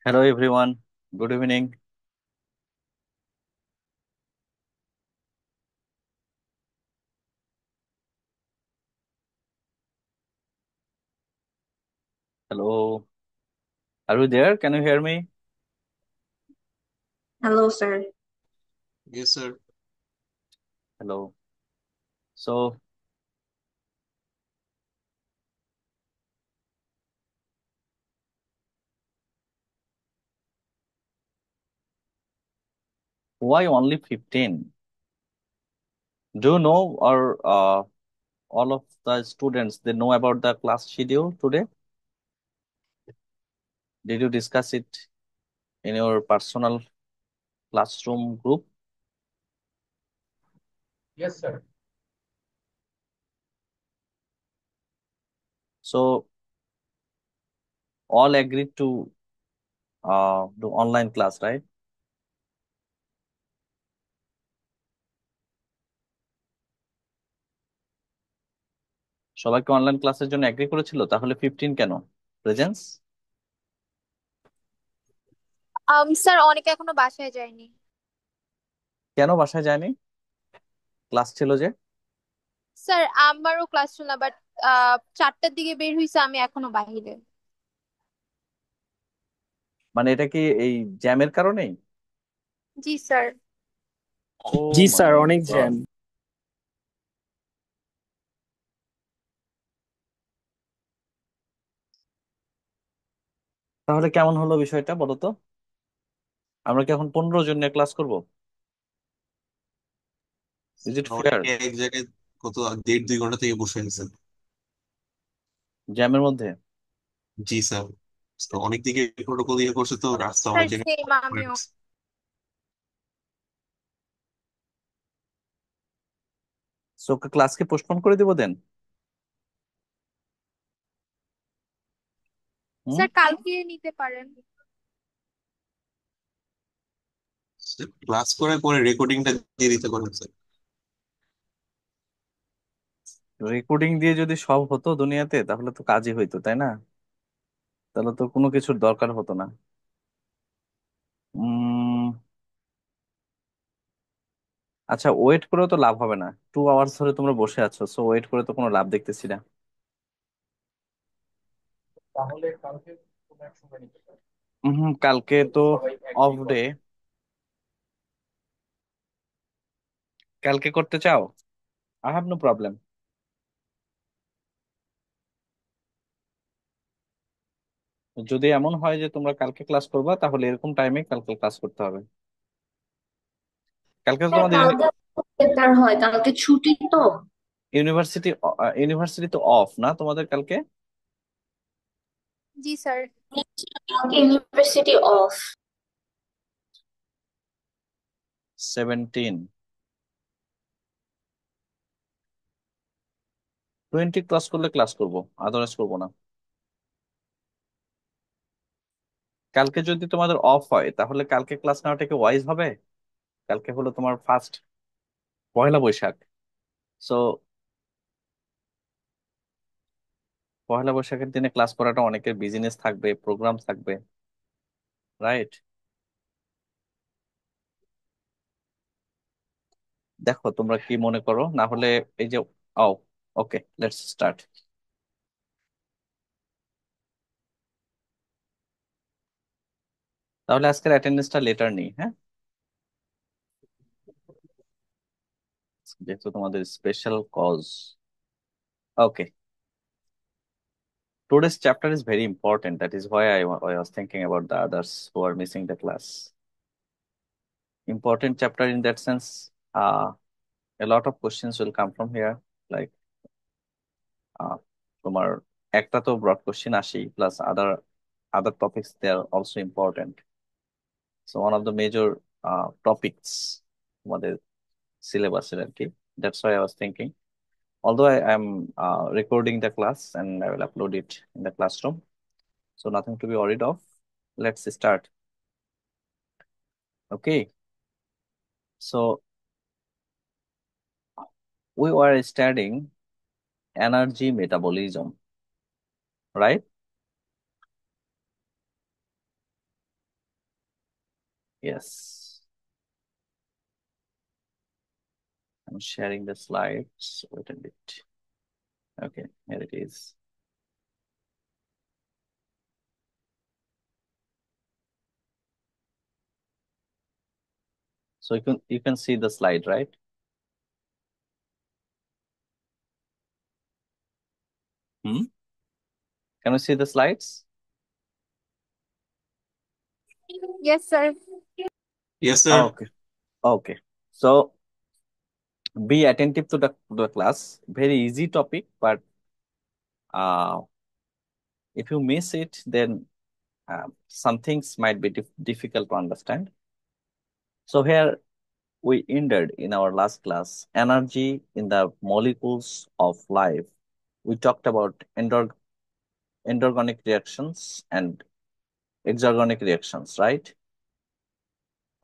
Hello everyone. Good evening. Hello. Are you there? Can you hear me? Hello, sir. Yes, sir. Hello. So, why only 15? Do you know or all of the students they know about the class schedule today? Did you discuss it in your personal classroom group? Yes, sir. So, all agreed to do online class, right? সবাইকে online ক্লাসের জন্য agri করেছিল, তাহলে 15 কেন? Presence sir অনেকে এখনো বাসায় যায়নি। কেন বাসায় যায়নি? ক্লাস ছিল যে। স্যার আমারও ক্লাস ছিল না, বাট 4টার দিকে বের হইছে, আমি এখনো বাহিরে। মানে এটা কি এই জ্যামের কারণেই? জি স্যার। ও জি মাই স্যার, অনেক গড। জ্যাম। তাহলে কেমন হলো বিষয়টা বলো তো? আমরা কি এখন 15 জন নিয়ে ক্লাস করব? Is it fair? অনেকে এক জায়গায় কত 1.5-2 ঘন্টা থেকে বসে আছেন। জ্যামের মধ্যে? জি স্যার। তো অনেক দিকে প্রোটোকল ইয়ে করছে, তো রাস্তা স্যার অনেক জায়গায় সেম block করে আমিও। রাখছে। সো ক্লাসকে পোস্টপোন করে দিব দেন? হুম। স্যার কালকে নিতে পারেন। ক্লাস করার পরে রেকর্ডিংটা দিয়ে দিতে পারেন স্যার। রেকর্ডিং দিয়ে যদি সব হতো দুনিয়াতে তাহলে তো কাজই হইতো, তাই না? তাহলে তো কোনো কিছুর দরকার হতো না। উম আচ্ছা, ওয়েট করেও তো লাভ হবে না। 2 আওয়ার্স ধরে তোমরা বসে আছো, সো ওয়েট করে তো কোনো লাভ দেখতেছি না। তাহলে কালকে কোনো এক সময় নিতে পারি, কালকে তো যদি সবাই অফ এগ্রি ডে। করে। কালকে করতে চাও? I have no problem. যদি এমন হয় যে তোমরা কালকে ক্লাস করবা তাহলে এরকম টাইমে কালকে ক্লাস করতে হবে। কালকে তো স্যার তোমাদের কালকে বেটার হয়, কালকে ছুটি তো। ইউনিভার্সিটি ইউনিভার্সিটি তো অফ না তোমাদের কালকে? জি স্যার। কালকে ইউনিভার্সিটি অফ। 17, 20 ক্লাস করলে ক্লাস করব, আদারওয়াইজ করবো না। কালকে যদি তোমাদের অফ হয় তাহলে কালকে ক্লাস নেওয়াটা কি ওয়াইজ হবে? কালকে হলো তোমার ফার্স্ট পয়লা বৈশাখ। সো পয়লা বৈশাখের দিনে ক্লাস করাটা অনেকের বিজনেস থাকবে, প্রোগ্রাম থাকবে, রাইট? দেখো তোমরা কি মনে করো, না হলে এই যে ও ওকে, লেটস স্টার্ট। তাহলে আজকের অ্যাটেন্ডেন্সটা লেটার নেই, হ্যাঁ? যেহেতু তোমাদের special cause. Okay, today's chapter is very important. That is why I was thinking about the others who are missing the class. Important chapter in that sense. A lot of questions will come from here. Like, uh, তোমার একটা তো broad question আসি, plus other topics they are also important. So one of the major topics তোমাদের সিলেবাসের আর কি. That's why I was thinking. Although I am recording the class and I will upload it in the classroom, so nothing to be worried of. Let's start. Okay. So we were studying energy metabolism, right? Yes, I'm sharing the slides. Wait a bit. Okay, here it is. So you can see the slide, right? Hmm? Can you see the slides? Yes, sir. Yes, sir. Okay. Okay. So be attentive to the class. Very easy topic, but uh, if you miss it, then some things might be difficult to understand. So here we ended in our last class, energy in the molecules of life. We talked about endergonic reactions and exergonic reactions, right?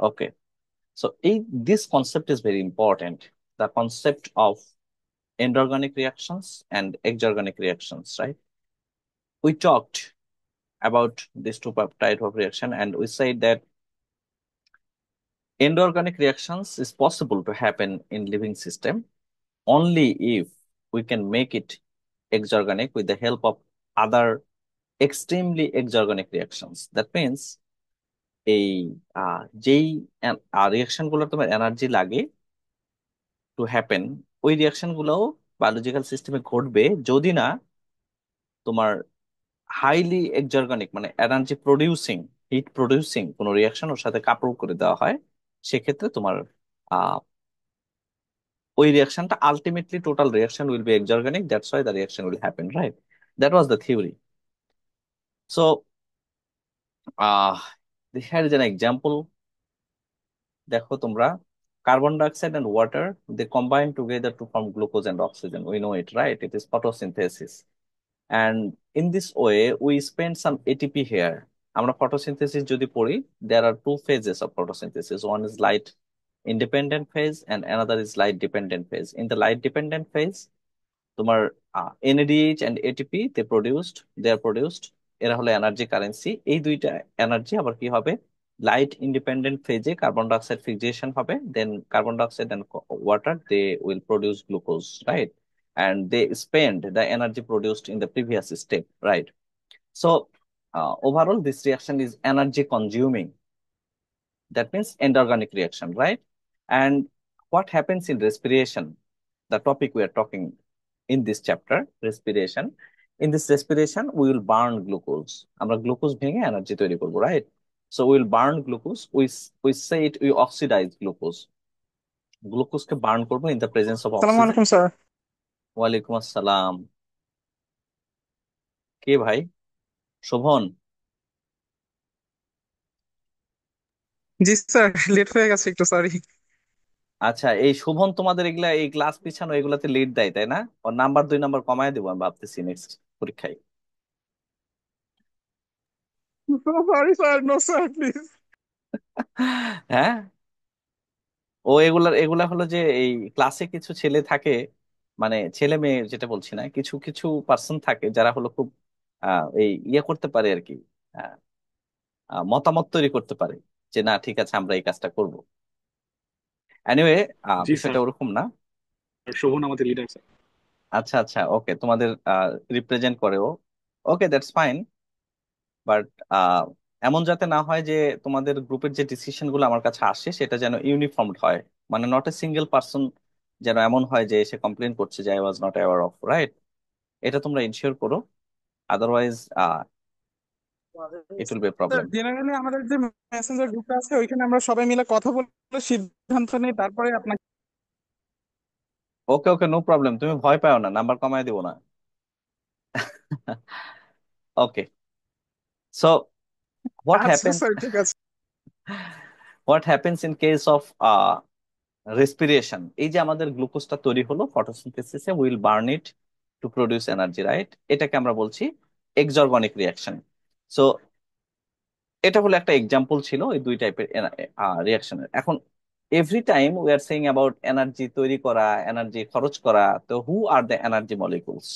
Okay. So this concept is very important. The concept of endergonic reactions and exergonic reactions, right? We talked about these two type of reaction, and we said that endergonic reactions is possible to happen in living system only if we can make it exergonic with the help of other extremely exergonic reactions. That means এই যেই reaction গুলো তোমার energy লাগে to happen, ওই reaction গুলোও biological সিস্টেমে ঘটবে যদি না তোমার হাইলি এক্সজারগনিক মানে এনার্জি প্রডিউসিং, হিট প্রডিউসিং কোনো রিয়াকশন ওর সাথে কাপড় করে দেওয়া হয়। সেক্ষেত্রে তোমার আহ ওই রিয়াকশনটা ultimately total reaction will be exergonic, that's why the reaction will happen, right? That was the theory. So here is an example. দেখো তোমরা, carbon dioxide and water, they combine together to form glucose and oxygen. We know it, right? It is photosynthesis. And in this way, we spend some ATP here. আমরা photosynthesis যদি পড়ি, there are two phases of photosynthesis. One is light independent phase and another is light dependent phase. In the light dependent phase, তোমার NADH and ATP they are produced, এরা হলো energy currency. এই দুইটা energy আবার কি হবে, light independent ফেজে carbon dioxide fixation হবে, then carbon dioxide and water they will produce glucose, right? and they spend the energy produced in the previous step, right? So overall this reaction is energy consuming. That means endergonic reaction, right? And what happens in respiration, the topic we are talking in this chapter, respiration. In this respiration, we will burn glucose. আমরা glucose ভেঙে energy তৈরি করবো, right? So we will burn glucose. We say it, we oxidize glucose. গ্লুকোজকে burn করবো in the presence of আসসালামু oxygen. আলাইকুম sir. ওয়ালাইকুম আসসালাম। কে ভাই? শোভন? জি স্যার, লেট হয়ে গেছে একটু, সরি। আচ্ছা, এই শোভন তোমাদের এগুলা এই ক্লাস পিছানো এগুলাতে লিড দেয় তাই না? ওর নাম্বার 2 নাম্বার কমায় দেবো আমি ভাবতেছি নেক্সট পরীক্ষায়। Sorry sir, no sir please. হ্যাঁ, ও এগুলা হলো যে এই ক্লাসে কিছু ছেলে থাকে, মানে ছেলে মেয়ে যেটা বলছি না, কিছু কিছু পার্সন থাকে যারা হলো খুব এই করতে পারে আর কি, আহ, মতামত তৈরি করতে পারে যে না ঠিক আছে আমরা এই কাজটা করব। এনিওয়ে, জি স্যার, বিষয়টা ওরকম না। শোভন আমাদের লিডার স্যার। আচ্ছা আচ্ছা, ওকে, তোমাদের রিপ্রেজেন্ট করে ও। ওকে, দ্যাটস ফাইন। বাট এমন যাতে না হয় যে তোমাদের গ্রুপের যে ডিসিশন গুলো আমার কাছে আসে সেটা যেন ইউনিফর্মড হয়, মানে নট এ সিঙ্গেল পার্সন যেন এমন হয় যে সে কমপ্লেন করছে যে I was not aware of, right? এটা তোমরা ইনশিওর করো, otherwise it will B A sir problem. Generally আমাদের যে মেসেঞ্জার গ্রুপটা আছে ওইখানে আমরা সবাই মিলে কথা বলে সিদ্ধান্ত নিই, তারপরে আপনাকে। ওকে ওকে, নো প্রবলেম, তুমি ভয় পাও না, নাম্বার কমায় দিব না। ওকে, সো হোয়াট আচ্ছা হ্যাপেন্স, স্যার, ঠিক আছে। What happens in case of respiration? এই যে আমাদের গ্লুকোজটা তৈরি হলো ফটোসিনথেসিসে, will burn it to produce energy, right? এটাকে আমরা বলছি এক্সর্গনিক রিয়াকশন। সো এটা হলো একটা এক্সাম্পল ছিল এই দুই টাইপের রিয়াকশনের। এখন every time we are saying about energy তৈরি করা, এনার্জি খরচ করা, তো who are the energy molecules?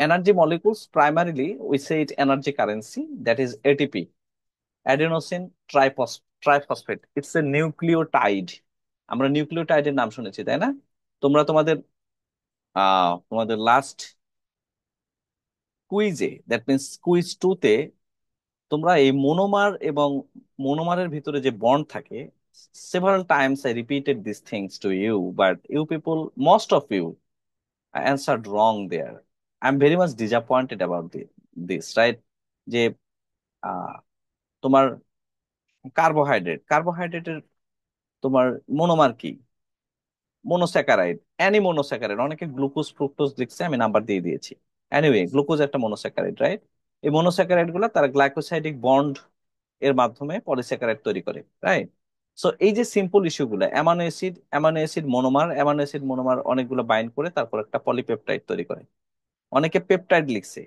Energy molecules primarily we say it energy currency, that is ATP, adenosine triphosphate, it's a nucleotide. আমরা নিউক্লিওটাইডের নাম শুনেছি, তাই না? তোমরা তোমাদের লাস্ট কুইজে, দ্যাট মিনস কুইজ 2-তে, তোমরা এই মোনোমার এবং মোনোমারের ভিতরে যে বন্ড থাকে, several times I repeated these things to you, but you people, most of you, answered wrong there. I'm very much disappointed about this, right? যে আহ, তোমার কার্বোহাইড্রেটের তোমার মোনোমার কি? Monosaccharide, any monosaccharide. অনেকে গ্লুকোজ ফ্রুক্টোজ লিখছে, আমি number দিয়ে দিয়েছি। এনিওয়ে, গ্লুকোজ একটা মনোস্যাকারাইড, রাইট? এই মনোস্যাকারাইড গুলা তারা গ্লাইকোসাইডিক বন্ড এর মাধ্যমে পলিস্যাকারাইড তৈরি করে, রাইট? সো এই যে সিম্পল ইস্যুগুলো, অ্যামাইনো অ্যাসিড মোনোমার অনেকগুলো বাইন্ড করে তারপর একটা পলিপেপটাইড তৈরি করে। অনেকে পেপটাইড লিখছে,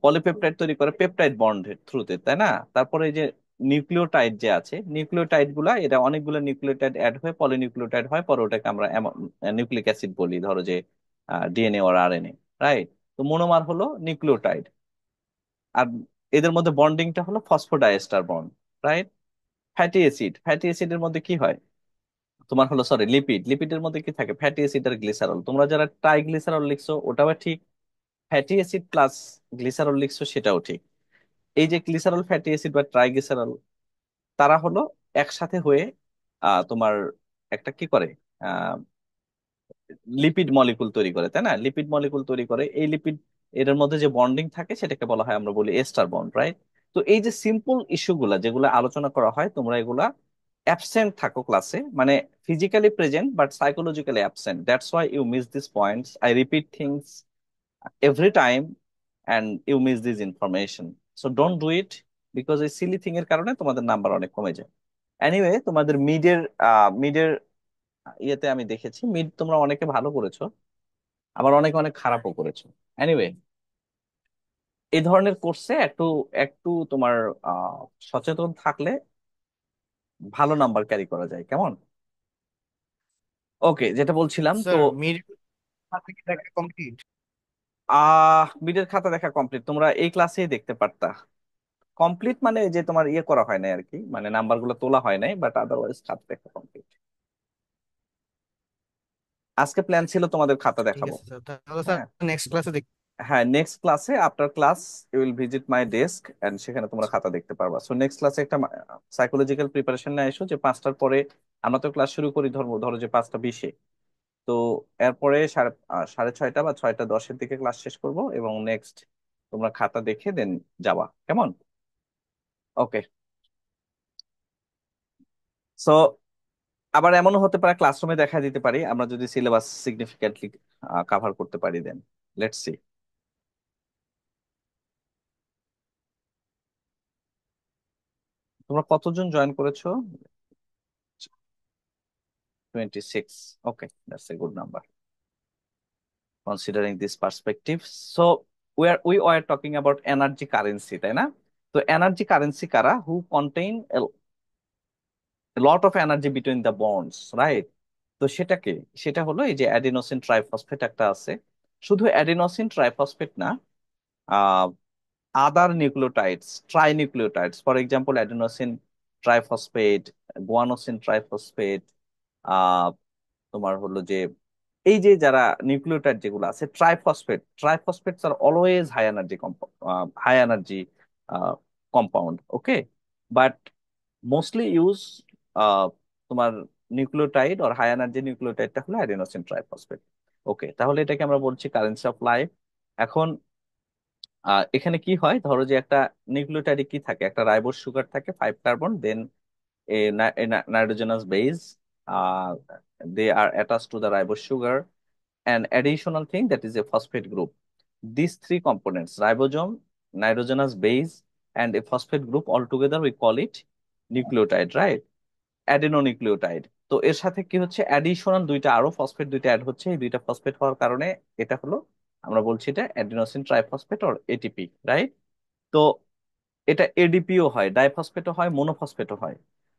পলিপেপটাইড তৈরি করে পেপটাইড বন্ডের থ্রুতে, তাই না? তারপরে এই যে নিউক্লিওটাইড যে আছে, নিউক্লিওটাইড গুলা, এটা অনেকগুলো নিউক্লিওটাইড অ্যাড হয়ে পলিনিউক্লিওটাইড হয়, পরে ওটাকে আমরা নিউক্লিক অ্যাসিড বলি, ধরো যে ডিএনএ ওর আরএনএ, রাইট? তো মোনোমার হলো নিউক্লিওটাইড। আর এদের মধ্যে বন্ডিংটা হলো ফসফোডাইএস্টার বন্ড, রাইট? ফ্যাটি অ্যাসিডের মধ্যে কি হয়? তোমার হলো, সরি, লিপিডের মধ্যে কি থাকে? ফ্যাটি অ্যাসিড আর গ্লিসারল। তোমরা যারা ট্রাইগ্লিসারল লিখছো ওটাও ঠিক, ফ্যাটি অ্যাসিড প্লাস গ্লিসারল লিখছো সেটাও ঠিক। এই যে গ্লিসারল, ফ্যাটি অ্যাসিড বা ট্রাইগ্লিসারল, তারা হলো একসাথে হয়ে তোমার একটা কি করে, লিপিড মলিকুল তৈরি করে, তাই না? লিপিড মলিকুল তৈরি করে, এই লিপিড এর মধ্যে যে বন্ডিং থাকে সেটাকে বলা হয়, আমরা বলি এস্টার বন্ড, রাইট? তো এই যে সিম্পল ইস্যুগুলা যেগুলো আলোচনা করা হয়, তোমরা এগুলা অ্যাবসেন্ট থাকো ক্লাসে, মানে physically present but psychologically absent, that's why you miss this points. I repeat things every time and you miss this information. So don't do it, because এই সিলি থিং এর কারণে তোমাদের নাম্বার অনেক কমে যায়। এনিওয়ে, তোমাদের মিডের ইয়েতে আমি দেখেছি মিড তোমরা অনেকে ভালো করেছো, আবার অনেকে অনেক খারাপও করেছো। এনিওয়ে, এই ধরনের কোর্সে একটু একটু তোমার আহ সচেতন থাকলে ভালো নাম্বার ক্যারি করা যায়, কেমন? ওকে, যেটা বলছিলাম তো, স্যার মিড থেকে দেখা কমপ্লিট। মিডের খাতা দেখা কমপ্লিট, তোমরা এই ক্লাসেই দেখতে পারতা। কমপ্লিট মানে যে তোমার ইয়ে করা হয় নাই আর কি, মানে নাম্বার গুলো তোলা হয় নাই, বাট আদারওয়াইজ খাতা দেখা কমপ্লিট। আজকে প্ল্যান ছিল তোমাদের খাতা ঠিক দেখাবো। আছে স্যার, তাহলে স্যার হ্যাঁ, নেক্সট ক্লাসে দেখ। হ্যাঁ, নেক্সট ক্লাসে, after class you will visit my desk and সেখানে তোমরা খাতা দেখতে পারবা। সো নেক্সট ক্লাসে একটা সাইকোলজিক্যাল প্রিপারেশন নিয়ে এসো, যে 5টার পরে আমরা তো ক্লাস শুরু করি, ধরো ধরো যে 5টা 20-এ। তো এরপরে 6:30 বা 6:10-এর দিকে ক্লাস শেষ করব, এবং নেক্সট তোমরা খাতা দেখে দেন যাবা, কেমন? ওকে। সো আবার এমনও হতে পারে ক্লাসরুমে দেখা দিতে পারি, আমরা যদি সিলেবাস সিগনিফিকেন্টলি কাভার করতে পারি, দেন লেটস সি। তোমরা কতজন জয়েন করেছো? 26। Okay, that's a good number considering this perspective. So we were talking about energy currency, তাই না? তো এনার্জি কারেন্সি কারা? Who contain lot of energy between the bonds, right? তো সেটা কি? সেটা হলো এই যে অ্যাডিনোসিন ট্রাইফসফেট একটা আছে। শুধু অ্যাডিনোসিন ট্রাইফসফেট না, other nucleotides, trinucleotides, for example adenosine triphosphate, guanosine triphosphate, তোমার হলো যে এই যে যারা নিউক্লিওটাইড যেগুলো আছে, triphosphates are always high energy compound, okay? But mostly use তোমার নিউক্লিওটাইড আর হাই এনার্জি নিউক্লিওটাইডটা হলো অ্যাডিনোসিন ট্রাইফসফেট। ওকে, তাহলে এটাকে আমরা বলছি কারেন্সি অফ লাইফ। এখন এখানে কি হয়, ধরো যে একটা নিউক্লিওটাইডে কি থাকে, একটা রাইবোজ সুগার থাকে, 5 carbon, then a nitrogenous base, uh, they are attached to the ribose sugar, an additional thing that is a phosphate group. These three components, ribosome, nitrogenous base, and a phosphate group, altogether we call it nucleotide, right? অ্যাডেনোনিউক্লিওটাইড। তো এর সাথে কি হচ্ছে, additional দুইটা, আরো phosphate দুইটা add হচ্ছে। এই দুইটা ফসফেট হওয়ার কারণে এটা হলো, আমরা বলছি এটা adenosine triphosphate or ATP, right? তো এটা এডিপিও হয়, ডাইফসফেটও হয়, মোনোফসফেটও হয়।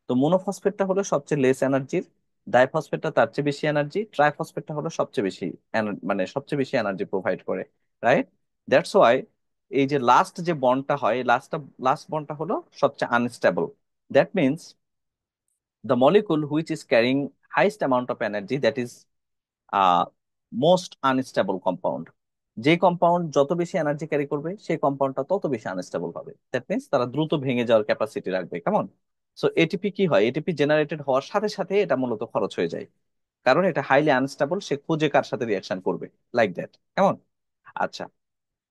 তো মোনোফসফেটটা হলো সবচেয়ে লেস এনার্জির, ডাইফসফেটটা তার চেয়ে বেশি এনার্জি, ট্রাইফসফেটটা হলো সবচেয়ে বেশি মানে সবচেয়ে বেশি এনার্জি প্রোভাইড করে, রাইট? দ্যাটস ওয়াই এই যে লাস্ট যে বন্ডটা হয়, লাস্ট বন্ডটা হলো সবচেয়ে unstable. That means the molecule which is carrying highest amount of energy, that is most unstable compound. যে কম্পাউন্ড যত বেশি এনার্জি ক্যারি করবে সেই কম্পাউন্ডটা তত বেশি আনস্টেবল হবে। দ্যাট মিনস তারা দ্রুত ভেঙে যাওয়ার ক্যাপাসিটি রাখবে। কেমন? সো এটিপি কি হয়, এটিপি জেনারেটেড হওয়ার সাথে সাথে এটা মূলত খরচ হয়ে যায়, কারণ এটা হাইলি আনস্টেবল, সে খুঁজে কার সাথে রিয়াকশন করবে, লাইক দ্যাট। কেমন? আচ্ছা,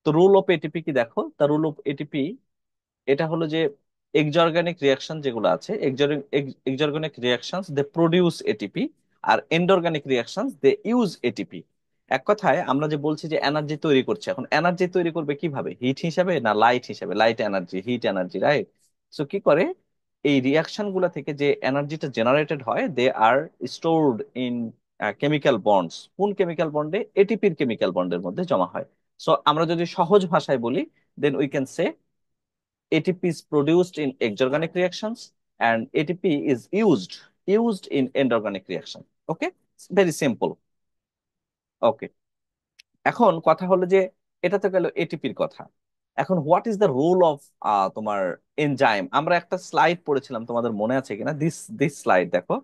তো রুল অফ এটিপি কি দেখো, দ্য রুল অফ এটিপি এটা হলো যে এক্সঅর্গানিক রিয়াকশন যেগুলো আছে, exergonic reactions they produce ATP, আর endergonic reactions they use ATP. এক কথায় আমরা যে বলছি যে এনার্জি তৈরি করছে, এখন এনার্জি তৈরি করবে কিভাবে, হিট হিসাবে না লাইট হিসাবে? Light energy, hit energy, right? So কি করে, এই রিয়াকশন গুলা থেকে যে এনার্জিটা জেনারেটেড হয়, দে আর স্টোরড ইন কেমিক্যাল বন্ডস। কোন কেমিক্যাল বন্ডে? এটিপির কেমিক্যাল বন্ডের মধ্যে জমা হয়। সো আমরা যদি সহজ ভাষায় বলি, then we can say ATP is produced in exorganic reactions and ATP is used in endorganic reaction. Okay, very simple. Okay, এখন কথা হলো যে এটা তো গেল এটিপির কথা। এখন what is the role of তোমার এনজাইম? আমরা একটা স্লাইড পড়েছিলাম, তোমাদের মনে আছে কিনা? দিস স্লাইড দেখো,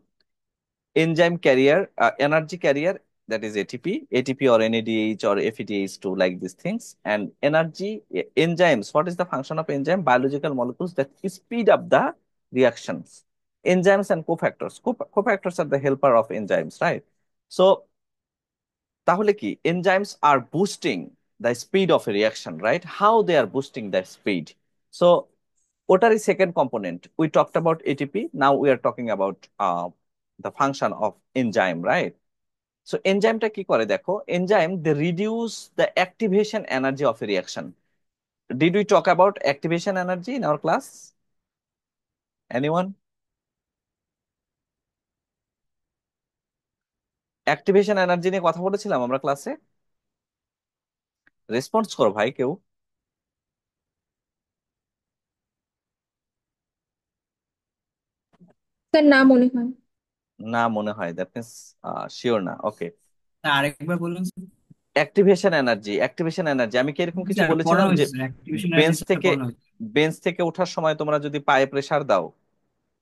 enzyme carrier, energy carrier, that is ATP or NADH or FEDH2, like these things. And energy, enzymes, what is the function of enzyme? Biological molecules that speed up the reactions. Enzymes and cofactors. Cofactors are the helper of enzymes, right? So, তাহলে কি enzymes are boosting the speed of a reaction, right? How they are boosting the speed? So, ওটারই second component, we talked about ATP, now we are talking about the function of enzyme, right? So এনজাইমটা কি করে দেখো, enzyme they reduce the activation energy of a reaction. Did we talk about activation energy in our class? Anyone? Activation energy নিয়ে কথা বলেছিলাম আমরা ক্লাসে? Response করো ভাই কেউ। স্যার না মনে হয়। না মনে হয়, দ্যাট মিনস শিওর না। ওকে, আরেকবার বলুন স্যার। অ্যাক্টিভেশন এনার্জি আমি কি এরকম কিছু স্যার পড়ানো বলেছিলাম যে হয়েছে sir, activation energy bench sir থেকে পড়ানো হয়েছে। বেঞ্চ থেকে ওঠার সময় তোমরা যদি পায়ে প্রেসার দাও,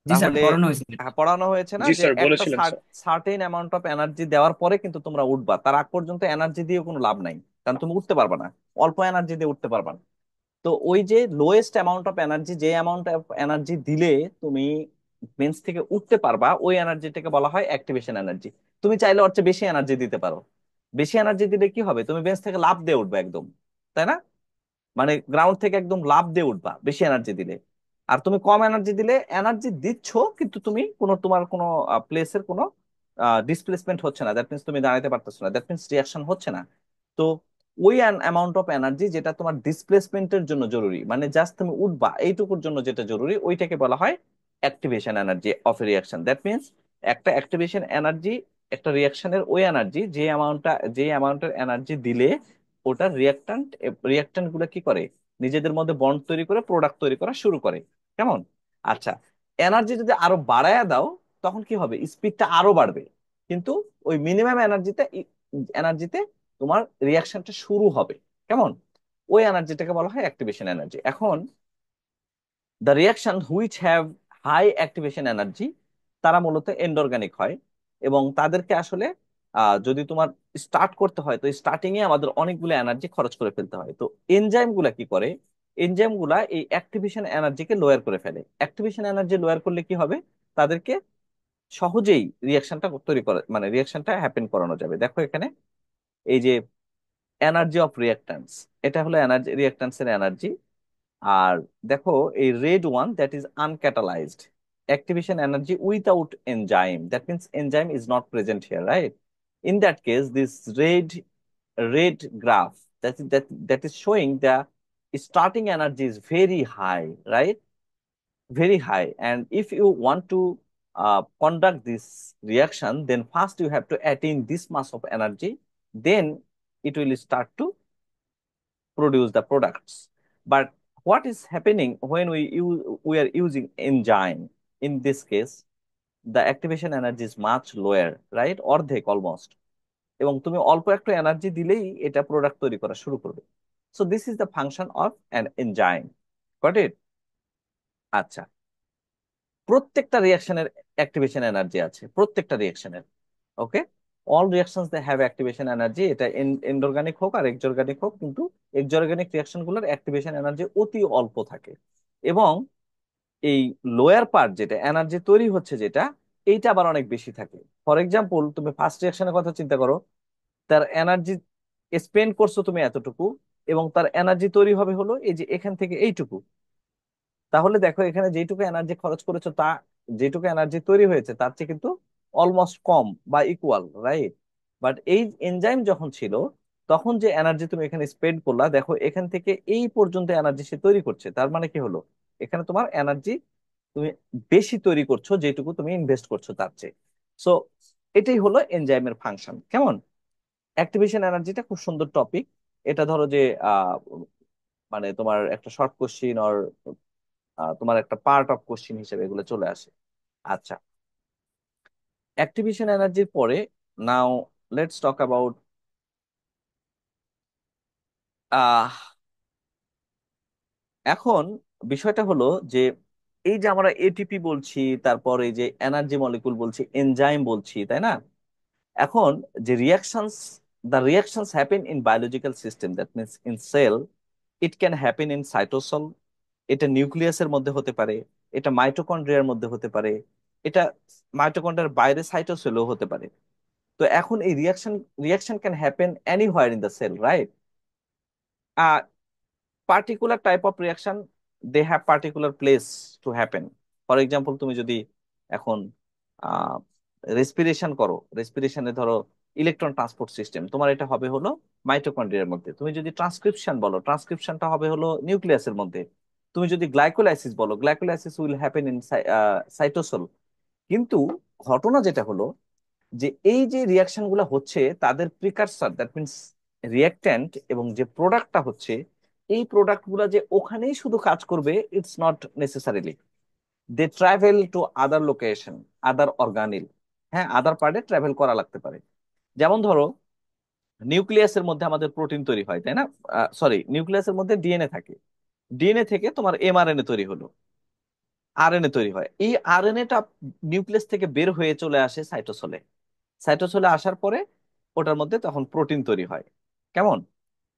জি স্যার তাহলে পড়ানো হয়েছে। পড়ানো হয়েছে না জি যে স্যার একটা বলেছিলেন sir. Certain amount of energy দেওয়ার পরে কিন্তু তোমরা উঠবা, তার আগ পর্যন্ত এনার্জি দিয়ে কোনো লাভ নাই, কারণ তুমি উঠতে পারবা না, অল্প এনার্জি দিয়ে উঠতে পারবা না। তো ওই যে লোয়েস্ট অ্যামাউন্ট অফ এনার্জি, যে অ্যামাউন্ট অফ এনার্জি দিলে তুমি বেঞ্চ থেকে উঠতে পারবা, ওই এনার্জিটাকে বলা হয় অ্যাক্টিভেশন এনার্জি। তুমি চাইলে ওর চেয়ে বেশি এনার্জি দিতে পারো। বেশি এনার্জি দিলে কি হবে, তুমি বেঞ্চ থেকে লাফ দিয়ে উঠবে একদম, তাই না? মানে গ্রাউন্ড থেকে একদম লাফ দিয়ে উঠবা বেশি এনার্জি দিলে। আর তুমি কম এনার্জি দিলে এনার্জি দিচ্ছ কিন্তু তুমি কোনো তোমার কোনো প্লেসের কোনো ডিসপ্লেসমেন্ট হচ্ছে না, দ্যাট মিনস তুমি দাঁড়াতে পারতেছো না, দ্যাট মিনস রিয়াকশন হচ্ছে না। তো ওই অ্যামাউন্ট অফ এনার্জি যেটা তোমার ডিসপ্লেসমেন্টের জন্য জরুরি, মানে জাস্ট তুমি উঠবা এইটুকুর জন্য যেটা জরুরি, ওইটাকে বলা হয় activation energy of a reaction. That means একটা অ্যাক্টিভেশন এনার্জি, একটা রিয়াকশনের ওই এনার্জি, যে অ্যামাউন্টের এনার্জি দিলে ওটার রিয়াক্টান্ট গুলো কি করে, নিজেদের মধ্যে বন্ড তৈরি করে প্রোডাক্ট তৈরি করা শুরু করে। কেমন? আচ্ছা, এনার্জি যদি আরো বাড়ায়া দাও, তখন কি হবে, স্পিডটা আরো বাড়বে, কিন্তু ওই মিনিমাম এনার্জিতে তোমার রিয়াকশনটা শুরু হবে। কেমন? ওই এনার্জিটাকে বলা হয় অ্যাক্টিভেশন এনার্জি। এখন the reaction which have high activation energy, তারা মূলত এন্ডঅর্গানিক হয়, এবং তাদেরকে আসলে যদি তোমার স্টার্ট করতে হয়, তো স্টার্টিং এ আমাদের অনেকগুলো এনার্জি খরচ করে ফেলতে হয়। তো এনজাইম গুলা কি করে, এনজাইম গুলা এই অ্যাক্টিভেশন এনার্জিকে লোয়ার করে ফেলে। অ্যাক্টিভেশন এনার্জি লোয়ার করলে কি হবে, তাদেরকে সহজেই রিয়াকশনটা তৈরি করে, মানে রিয়াকশনটা হ্যাপেন করানো যাবে। দেখো এখানে এই যে এনার্জি অফ রিয়াক্ট্যান্স, এটা হলো এনার্জি, রিয়াক্ট্যান্সের এনার্জি। আর দেখো এই red one, that is uncatalysed activation energy without enzyme, that means enzyme is not present here, right? In that case this red graph, that is showing the starting energy is very high, right? Very high. And if you want to conduct this reaction, then first you have to attain this mass of energy, then it will start to produce the products. But what is happening when we are using enzyme? In this case, the activation energy is much lower, right? অর্ধেক almost, এবং তুমি অল্প একটু energy দিলেই এটা product তৈরি করা শুরু করবে। So this is the function of an enzyme. Got it? আচ্ছা, প্রত্যেকটা রিয়াকশনের অ্যাক্টিভেশন এনার্জি আছে, প্রত্যেকটা রিয়াকশনের। Okay, all reactions they have activation energy, এটা এন্ডোর্গানিক হোক আর এক্সঅর্গানিক হোক, কিন্তু এক্সঅর্গানিক রিয়াকশন গুলোর অ্যাক্টিভেশন এনার্জি অতি অল্প থাকে। এবং এই লোয়ার পার্ট যেটা এনার্জি তৈরি হচ্ছে যেটা, এইটা আবার অনেক বেশি থাকে। ফর এক্সাম্পল, তুমি ফার্স্ট রিয়াকশনের কথা চিন্তা করো, তার এনার্জি স্পেন্ড করছো তুমি এতটুকু, এবং তার এনার্জি তৈরি হবে হলো এই যে এখান থেকে এইটুকু। তাহলে দেখো এখানে যেটুকু এনার্জি খরচ করেছো তা, যেটুকু এনার্জি তৈরি হয়েছে তার চেয়ে কিন্তু অলমোস্ট কম বা ইকুয়াল, রাইট? বাট এই এনজাইম যখন ছিল, তখন যে এনার্জি তুমি এখানে স্পেন্ড করলা, দেখো এখান থেকে এই পর্যন্ত এনার্জি সে তৈরি করছে, তার মানে কি হলো, এখানে তোমার এনার্জি তুমি বেশি তৈরি করছো যেটুকু তুমি ইনভেস্ট করছো তার চেয়ে। সো এটাই হলো এনজাইমের ফাংশন। কেমন? অ্যাক্টিভেশন এনার্জিটা খুব সুন্দর টপিক। এটা ধরো যে আহ মানে তোমার একটা শর্ট কোশ্চিন অর তোমার একটা পার্ট অফ কোশ্চিন হিসেবে এগুলো চলে আসে। আচ্ছা, অ্যাক্টিভেশন এনার্জির পরে নাও লেটস টক অ্যাবাউট আহ এখন বিষয়টা হলো যে এই যে আমরা এটিপি বলছি, তারপর এই যে এনার্জি মলিকুল বলছি, এনজাইম বলছি, তাই না? এখন যে reactions, the reactions happen in biological system, that means in cell, it can happen in cytosol, এটা নিউক্লিয়াসের মধ্যে হতে পারে, এটা মাইটোকন্ড্রিয়ার মধ্যে হতে পারে, এটা মাইটোকন্ড্রিয়ার বাইরে সাইটোসেলও হতে পারে। তো এখন এই reaction reaction can happen anywhere in the cell, right? Particular type of reaction, they have particular place to happen. For example, তুমি যদি এখন রেসপিরেশন করো, রেসপিরেশনে ধরো ইলেকট্রন ট্রান্সপোর্ট সিস্টেম, তোমার এটা হবে হলো মাইটোকন্ড্রিয়ার মধ্যে। তুমি যদি ট্রান্সক্রিপশন বলো, ট্রান্সক্রিপশনটা হবে হলো নিউক্লিয়াসের মধ্যে। তুমি যদি গ্লাইকোলাইসিস বলো, glycolysis will happen in cytosol. কিন্তু ঘটনা যেটা হলো যে এই যে রিয়াকশন গুলো হচ্ছে, তাদের প্রিকারসর, দ্যাট মিনস রিয়াক্ট্যান্ট, এবং যে প্রোডাক্টটা হচ্ছে, এই প্রোডাক্ট গুলা যে ওখানেই শুধু কাজ করবে, it's not necessarily. They travel to other location, other organelle, হ্যাঁ, আদার পার্টে ট্রাভেল করা লাগতে পারে। যেমন ধরো নিউক্লিয়াসের মধ্যে আমাদের প্রোটিন তৈরি হয়, তাই না? সরি, নিউক্লিয়াসের মধ্যে ডিএনএ থাকে, ডিএনএ থেকে তোমার এমআরএনএ তৈরি হলো, আরএনএ তৈরি হয়। এই আরএনএটা নিউক্লিয়াস থেকে বের হয়ে চলে আসে সাইটোসলে। সাইটোসলে আসার পরে ওটার মধ্যে তখন প্রোটিন তৈরি হয়। কেমন?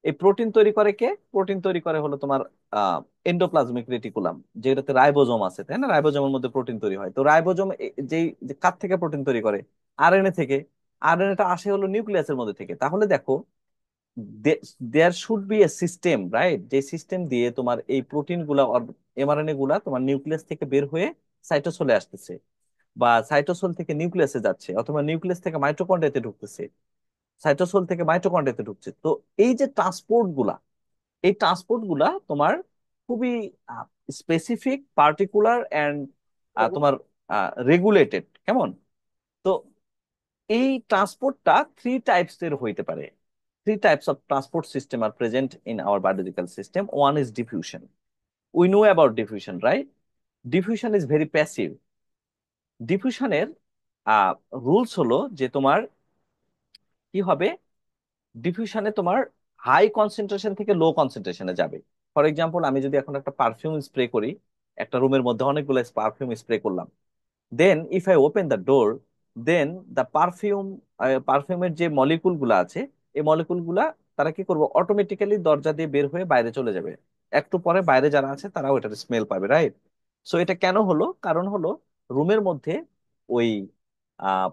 এই প্রোটিন তৈরি করে কে? প্রোটিন তৈরি করে হলো তোমার এন্ডোপ্লাজমিক রেটিকুলাম, যেটাতে রাইবোজোম আছে, তাই না? রাইবোজোমের মধ্যে প্রোটিন তৈরি হয়। তো রাইবোজোম যেই যে কার থেকে প্রোটিন তৈরি করে? আরএনএ থেকে। আরএনএটা আসে হলো নিউক্লিয়াসের মধ্যে থেকে। তাহলে দেখো, there should be a system, right, যে সিস্টেম দিয়ে তোমার এই প্রোটিন গুলা, এমআরএনএ গুলা তোমার নিউক্লিয়াস থেকে বের হয়ে সাইটোসলে আসতেছে, বা সাইটোসোল থেকে নিউক্লিয়াসে যাচ্ছে, অথবা নিউক্লিয়াস থেকে মাইটোকন্ড্রিয়াতে ঢুকতেছে, সাইটোসোল থেকে মাইটোকন্ড্রিয়াতে ঢুকছে। তো এই যে ট্রান্সপোর্ট গুলা, এই ট্রান্সপোর্ট গুলা তোমার খুবই স্পেসিফিক, পার্টিকুলার অ্যান্ড তোমার রেগুলেটেড। কেমন? তো এই ট্রান্সপোর্টটা থ্রি টাইপস এর হইতে পারে। Three types of transport system are present in our biological system. One is diffusion. We know about diffusion, right? Diffusion is very passive. ডিফিউশনের রুলস হলো যে তোমার কি হবে, ডিফিউশনে তোমার হাই কনসেন্ট্রেশন থেকে লো কনসেন্ট্রেশনে যাবে। ফর এক্সাম্পল, আমি যদি এখন একটা পারফিউম স্প্রে করি, একটা রুমের মধ্যে অনেকগুলো পারফিউম স্প্রে করলাম, then if I open the door, then the পারফিউমের যে মলিকুল গুলা আছে, এই মলিকুল গুলা তারা কি করবো, অটোমেটিক্যালি দরজা দিয়ে বের হয়ে বাইরে চলে যাবে। একটু পরে বাইরে যারা আছে তারাও এটার স্মেল পাবে, রাইট? সো এটা কেন হলো? কারণ হলো রুমের মধ্যে ওই আহ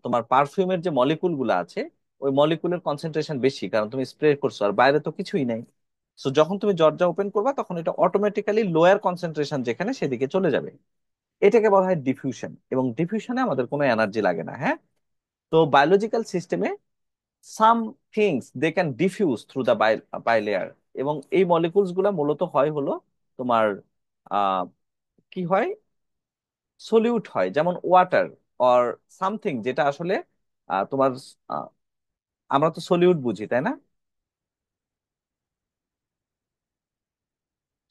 তোমার পারফিউমের যে মলিকুল গুলা আছে, ওই মলিকুলের কনসেন্ট্রেশন বেশি, কারণ তুমি স্প্রে করছো আর বাইরে তো কিছুই নাই। সো যখন তুমি দরজা ওপেন করবা, তখন এটা অটোমেটিক্যালি লোয়ার কনসেন্ট্রেশন যেখানে, সেদিকে চলে যাবে। এটাকে বলা হয় ডিফিউশন। এবং ডিফিউশনে আমাদের কোনো এনার্জি লাগে না, হ্যাঁ। তো বায়োলজিক্যাল সিস্টেমে some things they can diffuse through the bilayer. এবং এই মলিকুলস গুলা মূলত হয় হলো তোমার আহ কি হয়, সলিউট হয়, যেমন ওয়াটার অর সামথিং, যেটা আসলে তোমার আহ, আমরা তো সলিউট বুঝি, তাই না?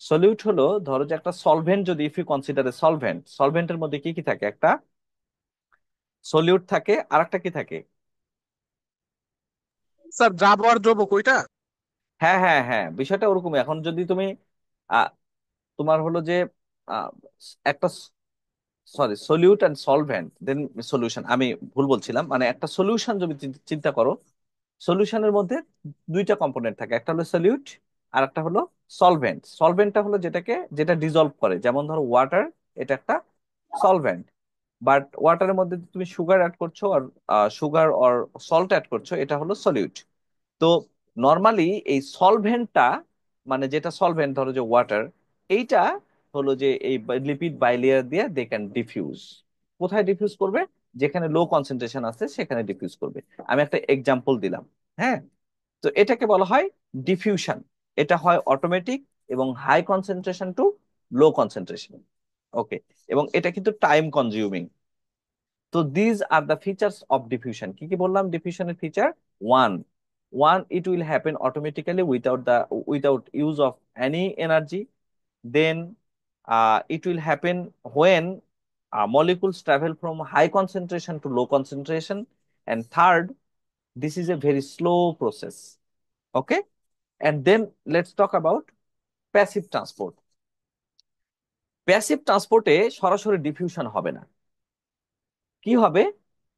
সলিউট হলো, ধরো যে একটা সলভেন্ট, যদি if you consider a solvent, সলভেন্টের মধ্যে কি কি থাকে? একটা সলিউট থাকে, আর একটা কি থাকে? স্যার দ্রাবক আর দ্রবক ওইটা। হ্যাঁ, হ্যাঁ, হ্যাঁ, বিষয়টা ওরকমই। এখন যদি তুমি আহ, তোমার হলো যে আহ, একটা sorry, solute and solvent then solution, আমি ভুল বলছিলাম। মানে একটা সলিউশন যদি চিন্তা করো, সলিউশনের মধ্যে দুইটা কম্পোনেন্ট থাকে, একটা হলো সলিউট আর একটা হলো সলভেন্ট। সলভেন্টটা হলো যেটা ডিজলভ করে, যেমন ধরো ওয়াটার, এটা একটা সলভেন্ট। বাট ওয়াটারের মধ্যে তুমি সুগার অ্যাড করছো আর সুগার অর সল্ট অ্যাড করছো, এটা হলো সলিউট। তো নর্মালি এই সলভেন্টটা, মানে যেটা সলভেন্ট ধরো যে ওয়াটার, এইটা হলো যে এই লিপিড বাইলেয়ার দিয়ে দে ক্যান ডিফিউজ। কোথায় ডিফিউজ করবে? যেখানে লো কনসেন্ট্রেশন আছে সেখানে ডিফিউজ করবে। আমি একটা এক্সাম্পল দিলাম। হ্যাঁ, তো এটাকে বলা হয় ডিফিউশন। এটা হয় অটোমেটিক এবং high concentration to low concentration. Okay, এবং এটা কিন্তু টাইম কনজিউমিং। তো these are the features of diffusion. কি কি বললাম ডিফিউশনের feature? One, it will happen automatically without use of any energy. Then it will happen when molecules travel from high concentration to low concentration. And third, this is a very slow process. Okay, and then let's talk about passive transport. Passive ট্রান্সপোর্টে সরাসরি diffusion হবে না। কি হবে?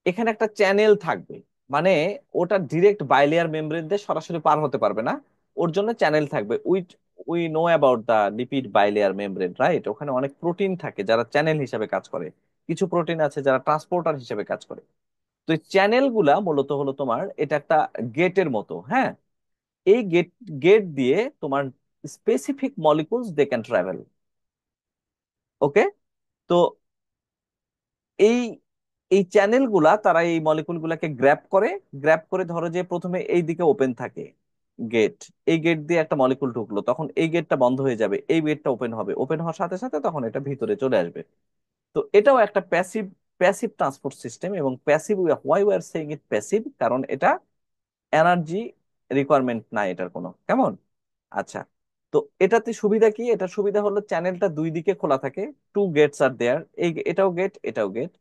এখানে একটা channel থাকবে, মানে ওটা ডিরেক্ট বাইলেয়ার মেমব্রেন দিয়ে সরাসরি পার হতে পারবে না। ওর জন্য চ্যানেল থাকবে। We know about the lipid bilayer membrane, right? ওখানে অনেক প্রোটিন থাকে যারা চ্যানেল হিসেবে কাজ করে, কিছু প্রোটিন আছে যারা ট্রান্সপোর্টার হিসেবে কাজ করে। তো এই চ্যানেল গুলা মূলত হলো তোমার, এটা একটা গেটের মতো। হ্যাঁ, এই গেট দিয়ে তোমার specific molecules they can travel. Okay, তো এই এই চ্যানেল গুলা তারা এই মলিকুল গুলাকে গ্র্যাপ করে ধরো যে প্রথমে এই দিকে ওপেন থাকে গেট, এই গেট দিয়ে একটা মলিকুল ঢুকলো, তখন এই গেটটা বন্ধ হয়ে যাবে, এই গেটটা ওপেন হবে, ওপেন হওয়ার সাথে সাথে তখন এটা ভিতরে চলে আসবে। তো এটাও একটা প্যাসিভ প্যাসিভ ট্রান্সপোর্ট সিস্টেম। এবং passive, why we are saying it passive, কারণ এটা এনার্জি রিকোয়ারমেন্ট নাই এটার কোনো। কেমন? আচ্ছা, তো এটাতে সুবিধা কি? এটার সুবিধা হলো চ্যানেলটা দুই দিকে খোলা থাকে, টু গেটস আর দেয়ার, এটাও গেট এটাও গেট।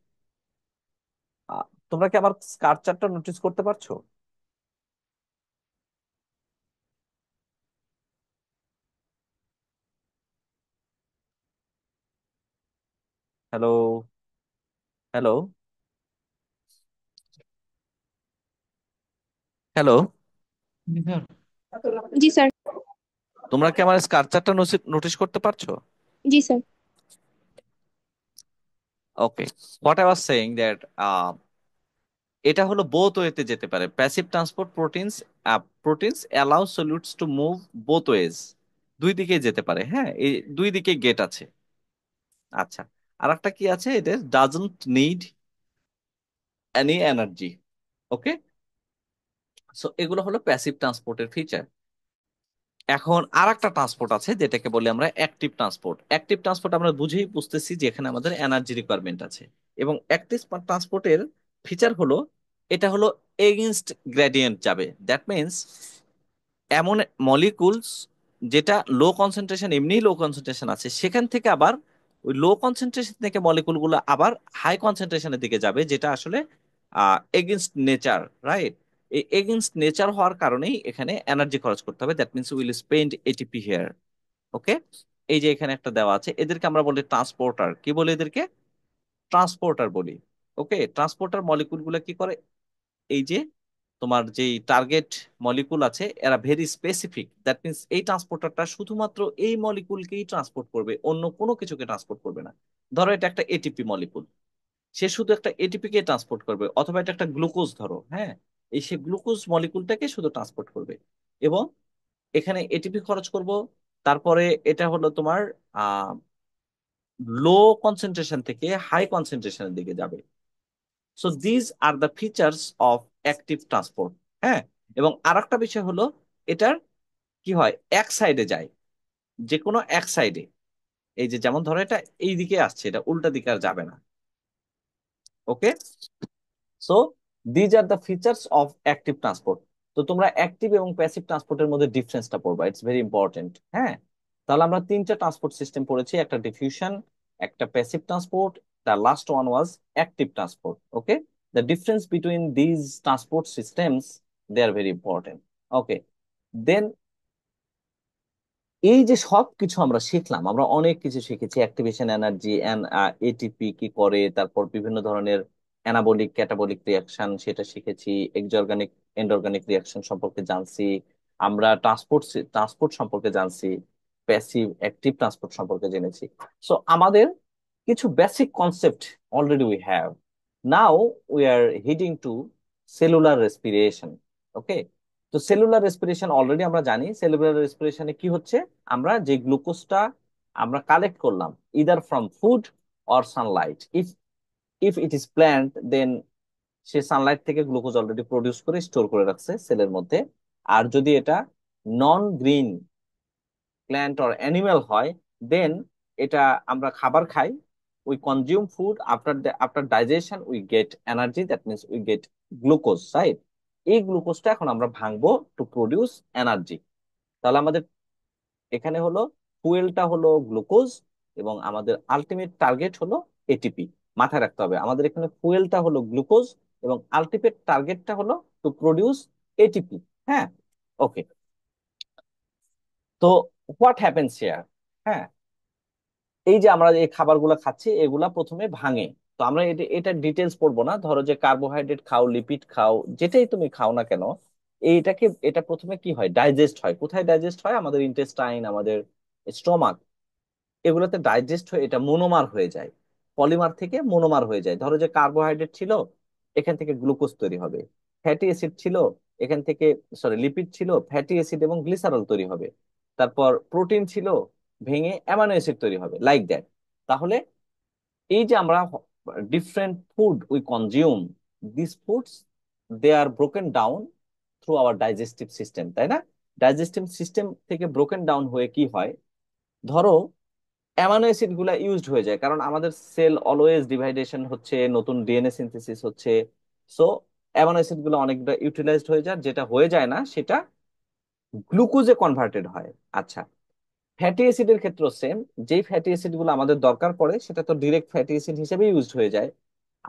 তোমরা কি আমার স্ট্রাকচারটা নোটিস করতে পারছো? Hello, hello, hello. জি স্যার। জি স্যার। তোমরা কি আমার স্ট্রাকচারটা নোটিস করতে পারছো? জি sir. Okay, what I was saying that এটা হলো বোথ ওয়েতে যেতে পারে। Passive transport proteins allow solutes to move both ways, দুই দিকে যেতে পারে। হ্যাঁ, এই দুই দিকে গেট আছে। আচ্ছা, আর একটা কি আছে, এটা doesn't need any energy. Okay, so এগুলো হলো প্যাসিভ ট্রান্সপোর্টের ফিচার। এখন আর একটা ট্রান্সপোর্ট আছে যেটাকে বলি আমরা অ্যাক্টিভ ট্রান্সপোর্ট। অ্যাক্টিভ ট্রান্সপোর্ট আমরা বুঝেই বুঝতেছি যে এখানে আমাদের এনার্জি রিকোয়ারমেন্ট আছে। এবং অ্যাক্টিভ ট্রান্সপোর্টের ফিচার হলো, এটা হলো এগেনস্ট গ্রেডিয়েন্ট যাবে। দ্যাট মিনস এমন মলিকুলস যেটা লো কনসেন্ট্রেশন, এমনি লো কনসেন্ট্রেশন আছে, সেখান থেকে আবার ওই লো কনসেন্ট্রেশন থেকে মলিকুলগুলো আবার হাই কনসেন্ট্রেশনের দিকে যাবে, যেটা আসলে এগেনস্ট নেচার, রাইট? এই এগেনস্ট নেচার হওয়ার কারণেই এখানে এনার্জি খরচ করতে হবে। That means will spend ATP here. Okay, এই যে এখানে একটা দেওয়া আছে, এদেরকে আমরা বলি ট্রান্সপোর্টার। কি বলি এদেরকে? ট্রান্সপোর্টার বলি। ওকে, ট্রান্সপোর্টার মলিকুল গুলো কি করে? এই যে তোমার যেই টার্গেট মলিকুল আছে এরা ভেরি স্পেসিফিক। দ্যাট মিনস এই ট্রান্সপোর্টারটা শুধুমাত্র এই মলিকুলকেই ট্রান্সপোর্ট করবে, অন্য কোনো কিছুকে ট্রান্সপোর্ট করবে না। ধরো এটা একটা এটিপি মলিকুল, সে শুধু একটা এটিপি কে ট্রান্সপোর্ট করবে। অথবা এটা একটা গ্লুকোজ ধরো, হ্যাঁ, এই সে গ্লুকোজ মলিকুলটাকে শুধু ট্রান্সপোর্ট করবে। এবং এখানে এটিপি খরচ করব। তারপরে এটা হলো তোমার আহ লো কনসেন্ট্রেশন থেকে হাই কনসেন্ট্রেশনের দিকে যাবে। So these are the features of active transport. হ্যাঁ, এবং আর একটা বিষয় হলো, এটার কি হয়, এক সাইডে যায়, যে কোনো এক সাইডে। এই যে যেমন ধরো এটা এই দিকে আসছে, এটা উল্টা দিকে আর যাবে না। Okay, so these are the features of active transport. তো তোমরা অ্যাক্টিভ এবং প্যাসিভ ট্রান্সপোর্টের মধ্যে ডিফারেন্সটা পড়বা, ইটস ভেরি ইম্পর্টেন্ট। হ্যাঁ, তাহলে আমরা তিনটা ট্রান্সপোর্ট সিস্টেম পড়েছি, একটা ডিফিউশন, একটা passive transport, the last one was active transport. Okay, the difference between these transport systems, they are very important. Okay, then এই যে সব কিছু আমরা শিখলাম, আমরা অনেক কিছু শিখেছি, অ্যাক্টিভেশন এনার্জি, এটিপি কি করে, তারপর বিভিন্ন ধরনের অ্যানাবলিক ক্যাটাবলিক রিয়াকশন সেটা শিখেছি, এক্সঅর্গানিক এন্ডঅর্গানিক রিয়াকশন সম্পর্কে জানছি, আমরা ট্রান্সপোর্ট ট্রান্সপোর্ট সম্পর্কে জানছি, প্যাসিভ অ্যাক্টিভ ট্রান্সপোর্ট সম্পর্কে জেনেছি। সো আমাদের কিছু basic concept already we have. Now we are heading to cellular respiration. Okay, তো সেলুলার রেসপিরেশন অলরেডি আমরা জানি। সেলুলার রেসপিরেশনে কি হচ্ছে, আমরা যে গ্লুকোজটা আমরা কালেক্ট করলাম either from food or sunlight, if if it is plant, then সে সানলাইট থেকে গ্লুকোজ অলরেডি প্রডিউস করে স্টোর করে রাখছে সেলের মধ্যে। আর যদি এটা non green plant or animal হয়, দেন এটা আমরা খাবার খাই, we consume food, after after digestion we get energy, that means we get glucose, right? এই গ্লুকোজটা এখন আমরা ভাঙবো টু প্রডিউস এনার্জি। তাহলে আমাদের এখানে হলো ফুয়েলটা হলো গ্লুকোজ এবং আমাদের আলটিমেট টার্গেট হলো এটিপি। মাথায় রাখতে হবে আমাদের এখানে ফুয়েলটা হলো গ্লুকোজ এবং আলটিমেট টার্গেটটা হলো টু প্রডিউস এটিপি। হ্যাঁ, ওকে। তো হোয়াট হ্যাপেন্স হিয়ার? হ্যাঁ, এই যে আমরা এই খাবারগুলো খাচ্ছি এগুলা প্রথমে ভাঙে। তো আমরা এটা এটা ডিটেলস পড়বো না, ধরো যে কার্বোহাইড্রেট খাও, লিপিড খাও, যেটাই তুমি খাও না কেন, এটা প্রথমে কি হয়, ডাইজেস্ট হয়। কোথায় ডাইজেস্ট হয়? আমাদের ইন্টেস্টাইন, আমাদের স্টোমাক, এগুলোতে ডাইজেস্ট হয়ে এটা মোনোমার হয়ে যায়, পলিমার থেকে মোনোমার হয়ে যায়। ধরো যে কার্বোহাইড্রেট ছিল, এখান থেকে গ্লুকোজ তৈরি হবে। ফ্যাটি অ্যাসিড ছিল, এখান থেকে, সরি লিপিড ছিল, ফ্যাটি অ্যাসিড এবং গ্লিসারল তৈরি হবে। তারপর প্রোটিন ছিল, ভেঙে অ্যামাইনো অ্যাসিড তৈরি হবে, লাইক দ্যাট। তাহলে এই যে আমরা different food we consume, this foods they are broken down through our digestive system, তাই না? ডাইজেস্টিভ সিস্টেম থেকে ব্রোকেন ডাউন হয়ে কি হয়, ধরো অ্যামাইনো অ্যাসিড গুলা ইউজড হয়ে যায়, কারণ আমাদের সেল অলওয়েজ ডিভাইডেশন হচ্ছে, নতুন ডিএনএ সিনথেসিস হচ্ছে। সো অ্যামাইনো অ্যাসিড গুলো অনেকটা ইউটিলাইজড হয়ে যায়, যেটা হয়ে যায় না সেটা গ্লুকোজে কনভার্টেড হয়। আচ্ছা, ফ্যাটি অ্যাসিডের ক্ষেত্রে সেম, যেই ফ্যাটি অ্যাসিড গুলো আমাদের দরকার পড়ে সেটা তো ডিরেক্ট ফ্যাটি অ্যাসিড হিসেবে ইউজড হয়ে যায়।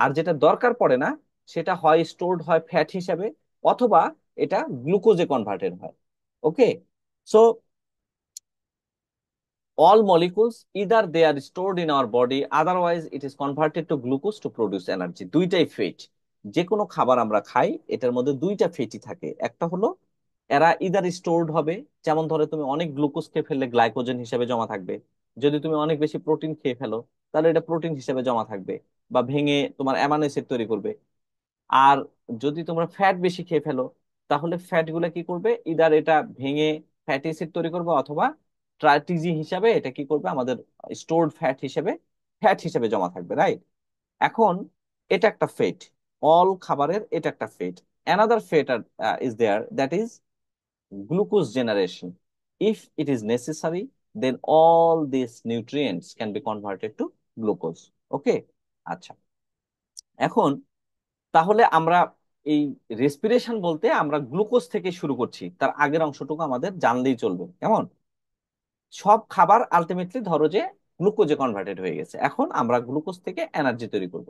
আর যেটা দরকার পড়ে না সেটা হয় স্টোরড হয় ফ্যাট হিসেবে, অথবা এটা গ্লুকোজে কনভার্টেড হয়। ওকে, so all molecules either they are stored in our body, otherwise it is converted to glucose to produce energy। দুইটাই ফেট। যে কোনো খাবার আমরা খাই এটার মধ্যে দুইটা ফেটই থাকে, একটা হলো এরা ইদার স্টোরড হবে, যেমন ধরো তুমি অনেক গ্লুকোজ খেয়ে ফেললে গ্লাইকোজেন হিসেবে জমা থাকবে, যদি তুমি অনেক বেশি প্রোটিন খেয়ে ফেলো তাহলে এটা প্রোটিন হিসেবে জমা থাকবে বা ভেঙে তোমার অ্যামাইনো অ্যাসিড তৈরি করবে। আর যদি তোমরা ফ্যাট বেশি খেয়ে ফেলো তাহলে ফ্যাট গুলা কি করবে, ইদার এটা ভেঙে ফ্যাটি অ্যাসিড তৈরি করবে, অথবা ট্রাইটিজি হিসাবে এটা কি করবে, আমাদের স্টোরড ফ্যাট হিসেবে জমা থাকবে, রাইট? এখন এটা একটা ফেট, অল খাবারের এটা একটা fate. Another fate is there, that is glucose generation. If it is necessary, then all this nutrients can be converted to glucose. Okay, আচ্ছা। এখন তাহলে আমরা এই রেসপিরেশন বলতে আমরা গ্লুকোজ থেকে শুরু করছি, তার আগের অংশটুকু আমাদের জানলেই চলবে। কেমন? সব খাবার আলটিমেটলি ধরো যে গ্লুকোজে কনভার্টেড হয়ে গেছে, এখন আমরা গ্লুকোজ থেকে এনার্জি তৈরি করব।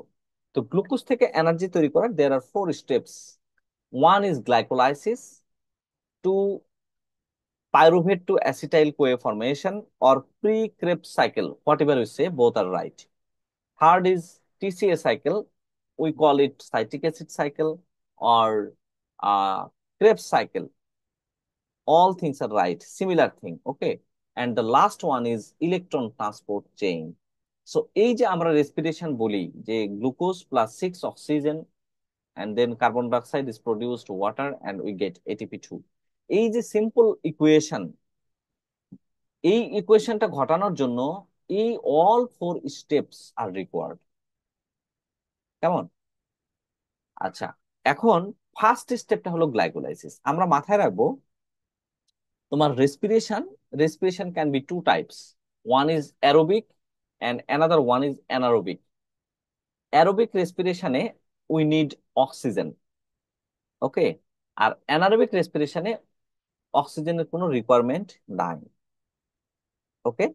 তো গ্লুকোজ থেকে এনার্জি তৈরি করার there are four steps. One is glycolysis, two pyruvate to acetyl CoA formation or pre-Krebs cycle, whatever we say, both are right. Third is TCA cycle, we call it citric acid cycle or Krebs cycle. All things are right, similar thing. Okay, and the last one is electron transport chain. So এই যে আমরা respiration বলি যে glucose plus 6 oxygen and then carbon dioxide is produced water and we get ATP2, এই যে simple equation, এই ইকুয়েশনটা ঘটানোর জন্য এই অল ফোর স্টেপস আর রিকোয়ার্ড। কেমন? আচ্ছা, এখন ফার্স্ট স্টেপটা হলো গ্লাইকোলাইসিস। আমরা মাথায় রাখবো তোমার respiration can be two types, one is aerobic and another one is anaerobic. Aerobic রেসপিরেশনে উই নিড অক্সিজেন, ওকে, আর অ্যানারোবিক রেসপিরেশনে অক্সিজেনের কোনো রিকোয়ারমেন্ট নাই। ওকে,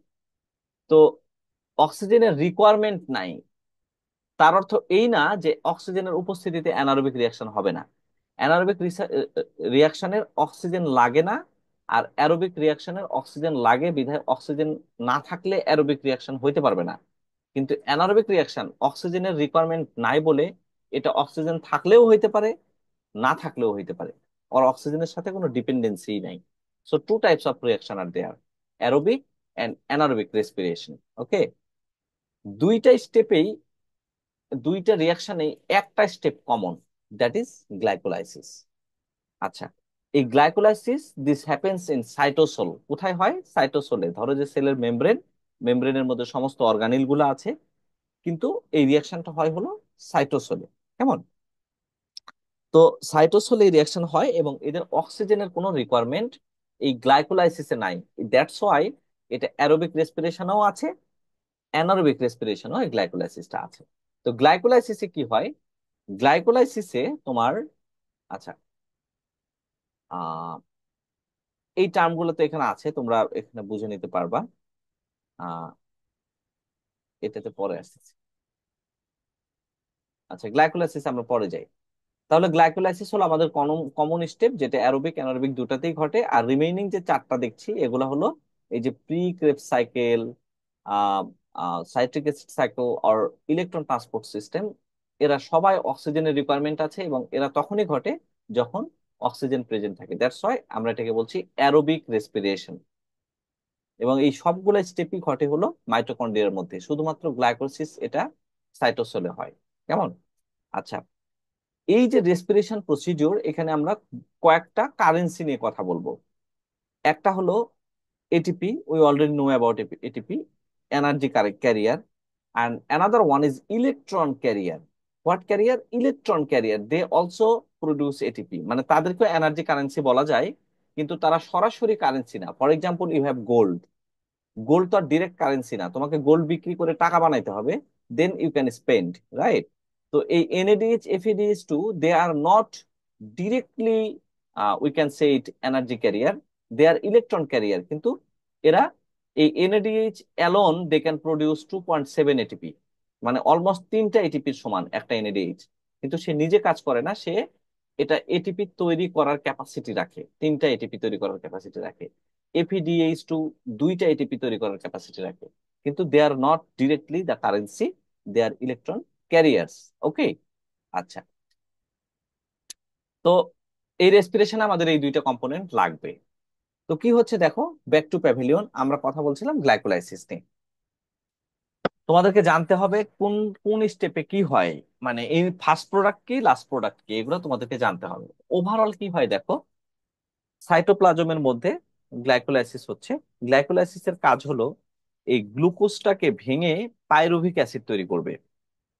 তো অক্সিজেনের রিকোয়ারমেন্ট নাই তার অর্থ এই না যে অক্সিজেনের উপস্থিতিতে অ্যানারোবিক রিয়াকশন হবে না। অ্যানারোবিক রিয়াকশনের অক্সিজেন লাগে না, আর অ্যারোবিক রিয়াকশনের অক্সিজেন লাগে বিধায় অক্সিজেন না থাকলে অ্যারোবিক রিয়াকশন হইতে পারবে না। কিন্তু অ্যানারোবিক রিয়াকশন অক্সিজেনের রিকোয়ারমেন্ট নাই বলে এটা অক্সিজেন থাকলেও হইতে পারে, না থাকলেও হইতে পারে, আর অক্সিজেনের সাথে কোনো ডিপেন্ডেন্সি নাই। So two types of reaction are there, aerobic and anaerobic respiration. Okay, দুইটা স্টেপেই, দুইটা রিয়াকশনেই একটা step common, that is glycolysis. আচ্ছা, এই glycolysis this happens in cytosol. কোথায় হয়? সাইটোসোলে। ধরো যে সেলের মেমব্রেন, মেমব্রেনের মধ্যে সমস্ত অর্গানিল গুলো আছে, কিন্তু এই রিয়াকশনটা হয় হলো সাইটোসোলে। কেমন? তো সাইটোসোলে এই রিয়াকশন হয় এবং এদের অক্সিজেনের কোনো রিকোয়ারমেন্ট এই গ্লাইকোলাইসিসে নাই। দ্যাটস ওয়াই এটা অ্যারোবিক রেসপিরেশনও আছে, অ্যানারোবিক রেসপিরেশনও এই গ্লাইকোলাইসিসটা আছে। তো গ্লাইকোলাইসিসে কি হয়? গ্লাইকোলাইসিসে তোমার, আচ্ছা, আহ এই টার্মগুলো তো এখানে আছে, তোমরা এখানে বুঝে নিতে পারবা। আহ এটাতে পরে আসতেছি। আচ্ছা, গ্লাইকোলাইসিস আমরা পরে যাই। তাহলে গ্লাইকোলাইসিস হলো আমাদের কমন স্টেপ, যেটা অ্যারোবিক অ্যানারোবিক দুটাতেই ঘটে। আর রিমেইনিং যে চারটা দেখছি এগুলো হলো এই যে pre Krebs cycle, citric acid cycle আর ইলেকট্রন ট্রান্সপোর্ট সিস্টেম, এরা সবাই অক্সিজেনের রিকোয়ারমেন্ট আছে এবং এরা তখনই ঘটে যখন অক্সিজেন প্রেজেন্ট থাকে। দ্যাটস ওয়াই আমরা এটাকে বলছি অ্যারোবিক রেসপিরেশন। এবং এই সবগুলো স্টেপই ঘটে হলো মাইটোকন্ড্রিয়ার মধ্যে, শুধুমাত্র গ্লাইকোলাইসিস এটা সাইটোসোলে হয়। কেমন? আচ্ছা, এই যে রেসপিরেশন প্রসিডিওর, এখানে আমরা কয়েকটা কারেন্সি নিয়ে কথা বলবো। একটা হলো ATP, we already know about ATP, energy carrier. And another one is electron carrier. What carrier? Electron carrier. They also produce ATP, মানে তাদেরকে এনার্জি কারেন্সি বলা যায়, কিন্তু তারা সরাসরি কারেন্সি না। For example, you have gold. Gold তো আর ডিরেক্ট কারেন্সি না, তোমাকে গোল্ড বিক্রি করে টাকা বানাইতে হবে, then you can spend, right? তো এই NADH FADH two, they are not directly, we can say it energy carrier, they are electron carrier. কিন্তু এরা, এই NADH alone they can produce 2.7 ATP, মানে অলমোস্ট 3টা এটিপির সমান একটা এনএডিএইচ। কিন্তু সে নিজে কাজ করে না, সে এটা এটিপি তৈরি করার ক্যাপাসিটি রাখে, 3টা এটিপি তৈরি করার ক্যাপাসিটি রাখে। এফইডিএইচ টু 2টা এটিপি তৈরি করার ক্যাপাসিটি রাখে। কিন্তু they are not directly the currency, they are electron carriers. Okay, আচ্ছা। তো এই রেসপিরেশনে আমাদের এই দুইটা কম্পোনেন্ট লাগবে। তো কি হচ্ছে দেখো, ব্যাক টু প্যাভিলিয়ন, আমরা কথা বলছিলাম গ্লাইকোলাইসিস নিয়ে। তোমাদেরকে জানতে হবে কোন কোন স্টেপে কি হয়, মানে এই ফার্স্ট প্রোডাক্ট কি, লাস্ট প্রোডাক্ট কি, এগুলো তোমাদেরকে জানতে হবে। ওভারঅল কি হয় দেখো, সাইটোপ্লাজমের মধ্যে গ্লাইকোলাইসিস হচ্ছে। গ্লাইকোলাইসিসের কাজ হলো এই গ্লুকোজটাকে ভেঙে পাইরুভিক অ্যাসিড তৈরি করবে।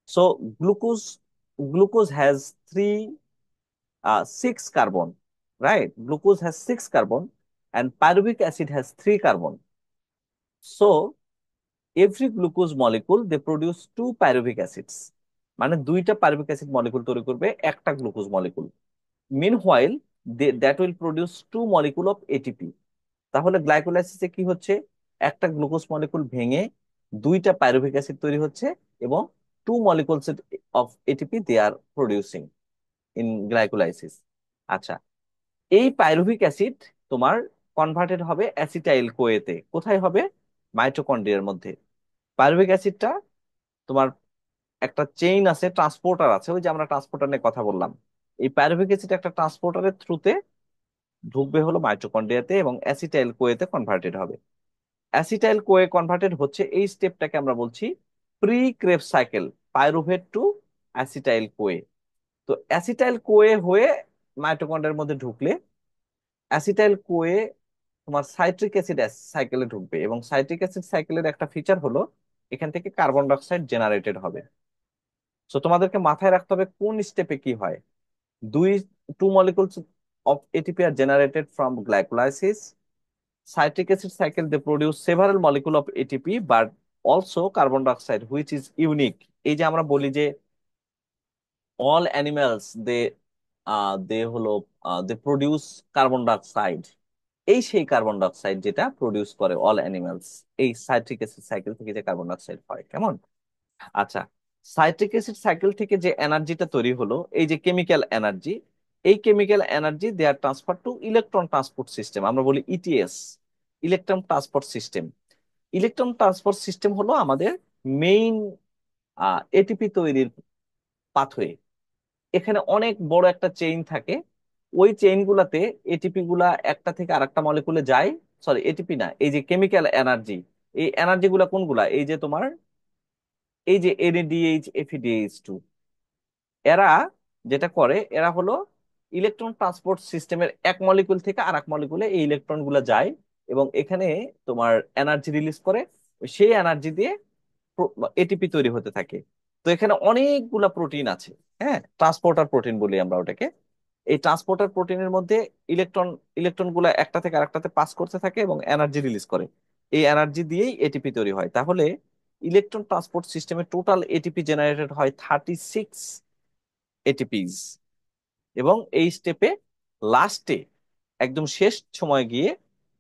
So glucose, glucose has three 6 carbon, right? Glucose has 6 carbon and pyruvic acid has 3 carbon. So every glucose molecule they produce 2 pyruvic acids, মানে 2টা পাইরুভিক অ্যাসিড মলিকুল তৈরি করবে একটা glucose molecule. Meanwhile that will produce 2 molecule of ATP. তাহলে গ্লাইকোলাইসিসে কি হচ্ছে, একটা glucose molecule ভেঙে 2টা পাইরুভিক অ্যাসিড তৈরি হচ্ছে এবং 2 molecules of ATP they are producing in glycolysis. আচ্ছা, এই পাইরুভিক অ্যাসিড তোমার কনভার্টেড হবে অ্যাসিটাইল কোয়েতে। কোথায় হবে? মাইটোকন্ড্রিয়ার মধ্যে। পাইরুভিক অ্যাসিডটা তোমার একটা চেইন আছে, ট্রান্সপোর্টার আছে, ওই যে আমরা ট্রান্সপোর্টার নিয়ে কথা বললাম, এই পাইরুভিক অ্যাসিড একটা ট্রান্সপোর্টারের থ্রুতে ঢুকবে হলো মাইটোকন্ড্রিয়াতে এবং অ্যাসিটাইল কোয়েতে কনভার্টেড হবে। অ্যাসিটাইল কোয়ে কনভার্টেড হচ্ছে, এই স্টেপটাকে আমরা বলছি pre Krebs cycle, pyruvate to acetyl CoA. তো অ্যাসিটাইল কোয়ে হয়ে মাইটোকন্ড্রিয়ার মধ্যে ঢুকলে অ্যাসিটাইল কোয়ে তোমার সাইট্রিক অ্যাসিড সাইকেলে ঢুকবে এবং সাইট্রিক অ্যাসিড সাইকেলের একটা ফিচার হলো এখান থেকে কার্বন ডাইঅক্সাইড জেনারেটেড হবে। সো তোমাদেরকে মাথায় রাখতে হবে কোন স্টেপে কি হয়। দুই 2 molecules of ATP are generated from glycolysis. Citric acid cycle they produce several molecule of ATP but also carbon dioxide which is unique. এই যে আমরা বলি যে all animals they হলো they produce carbon dioxide, এই সেই কার্বন ডাইঅক্সাইড যেটা produce করে অল অ্যানিমালস, এই সাইট্রিক অ্যাসিড সাইকেল থেকে যে কার্বন ডাইঅক্সাইড হয়। কেমন? আচ্ছা, সাইট্রিক অ্যাসিড সাইকেল থেকে যে এনার্জিটা তৈরি হলো, এই যে কেমিক্যাল এনার্জি, এই chemical energy they are transfer to electron transport system, আমরা বলি ETS, electron transport system. Electron transport system হলো আমাদের মেইন এটিপি তৈরির পাথওয়ে। এখানে অনেক বড় একটা চেইন থাকে, ওই চেইন গুলাতে এটিপি গুলা একটা থেকে আরেকটা মলিকুলে যায়। সরি, এটিপি না, এই যে কেমিক্যাল এনার্জি, এই এনার্জি গুলা কোনগুলা, এই যে তোমার এই যে এনএডিএইচ এফইডিএইচ 2, এরা যেটা করে, এরা হলো ইলেকট্রন ট্রান্সপোর্ট সিস্টেমের এক মলিকুল থেকে আর এক মলিকুলে এই ইলেকট্রন গুলা যায় এবং এখানে তোমার এনার্জি রিলিজ করে। সেই এনার্জি দিয়ে এটিপি তৈরি হতে থাকে। তো এখানে অনেকগুলা প্রোটিন আছে, হ্যাঁ, ট্রান্সপোর্টার প্রোটিন বলি আমরা ওটাকে। এই ট্রান্সপোর্টার প্রোটিনের মধ্যে ইলেকট্রন ইলেকট্রন গুলা একটা থেকে আরেকটাতে পাস করতে থাকে এবং এনার্জি রিলিজ করে। এই এনার্জি দিয়েই এটিপি তৈরি হয়। তাহলে ইলেকট্রন ট্রান্সপোর্ট সিস্টেমে টোটাল এটিপি জেনারেটেড হয় 36 এটিপিস। এবং এই স্টেপে লাস্টে একদম শেষ সময় গিয়ে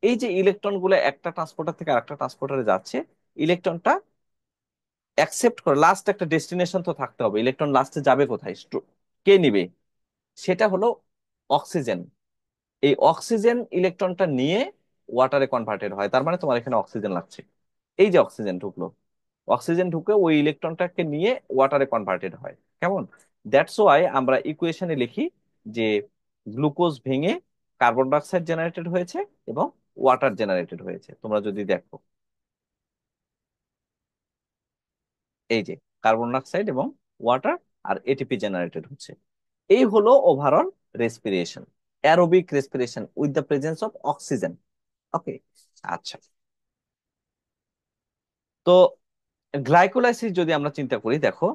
এই যে ইলেকট্রন গুলো একটা ট্রান্সপোর্টার থেকে আরেকটা ট্রান্সপোর্টারে যাচ্ছে, ইলেকট্রনটা অ্যাকসেপ্ট করে, লাস্ট একটা ডেস্টিনেশন তো থাকতে হবে, ইলেকট্রন লাস্টে যাবে কোথায়, কে নিবে, সেটা হলো অক্সিজেন। এই অক্সিজেন ইলেকট্রনটা নিয়ে ওয়াটারে কনভার্টেড হয়। তার মানে তোমার এখানে অক্সিজেন লাগছে, এই যে অক্সিজেন ঢুকলো, অক্সিজেন ঢুকে ওই ইলেকট্রনটাকে নিয়ে ওয়াটারে কনভার্টেড হয়। কেমন? দ্যাটস ওয়াই আমরা ইকুয়েশনে লিখি যে গ্লুকোজ ভেঙে কার্বন ডাইঅক্সাইড জেনারেটেড হয়েছে এবং ওয়াটার জেনারেটেড হয়েছে। তোমরা যদি দেখো এই যে কার্বন ডাইঅক্সাইড এবং ওয়াটার আর এটিপি জেনারেটেড হচ্ছে। এই হলো overall respiration, aerobic respiration with the presence of oxygen. Okay, আচ্ছা। তো গ্লাইকোলাইসিস যদি আমরা চিন্তা করি, দেখো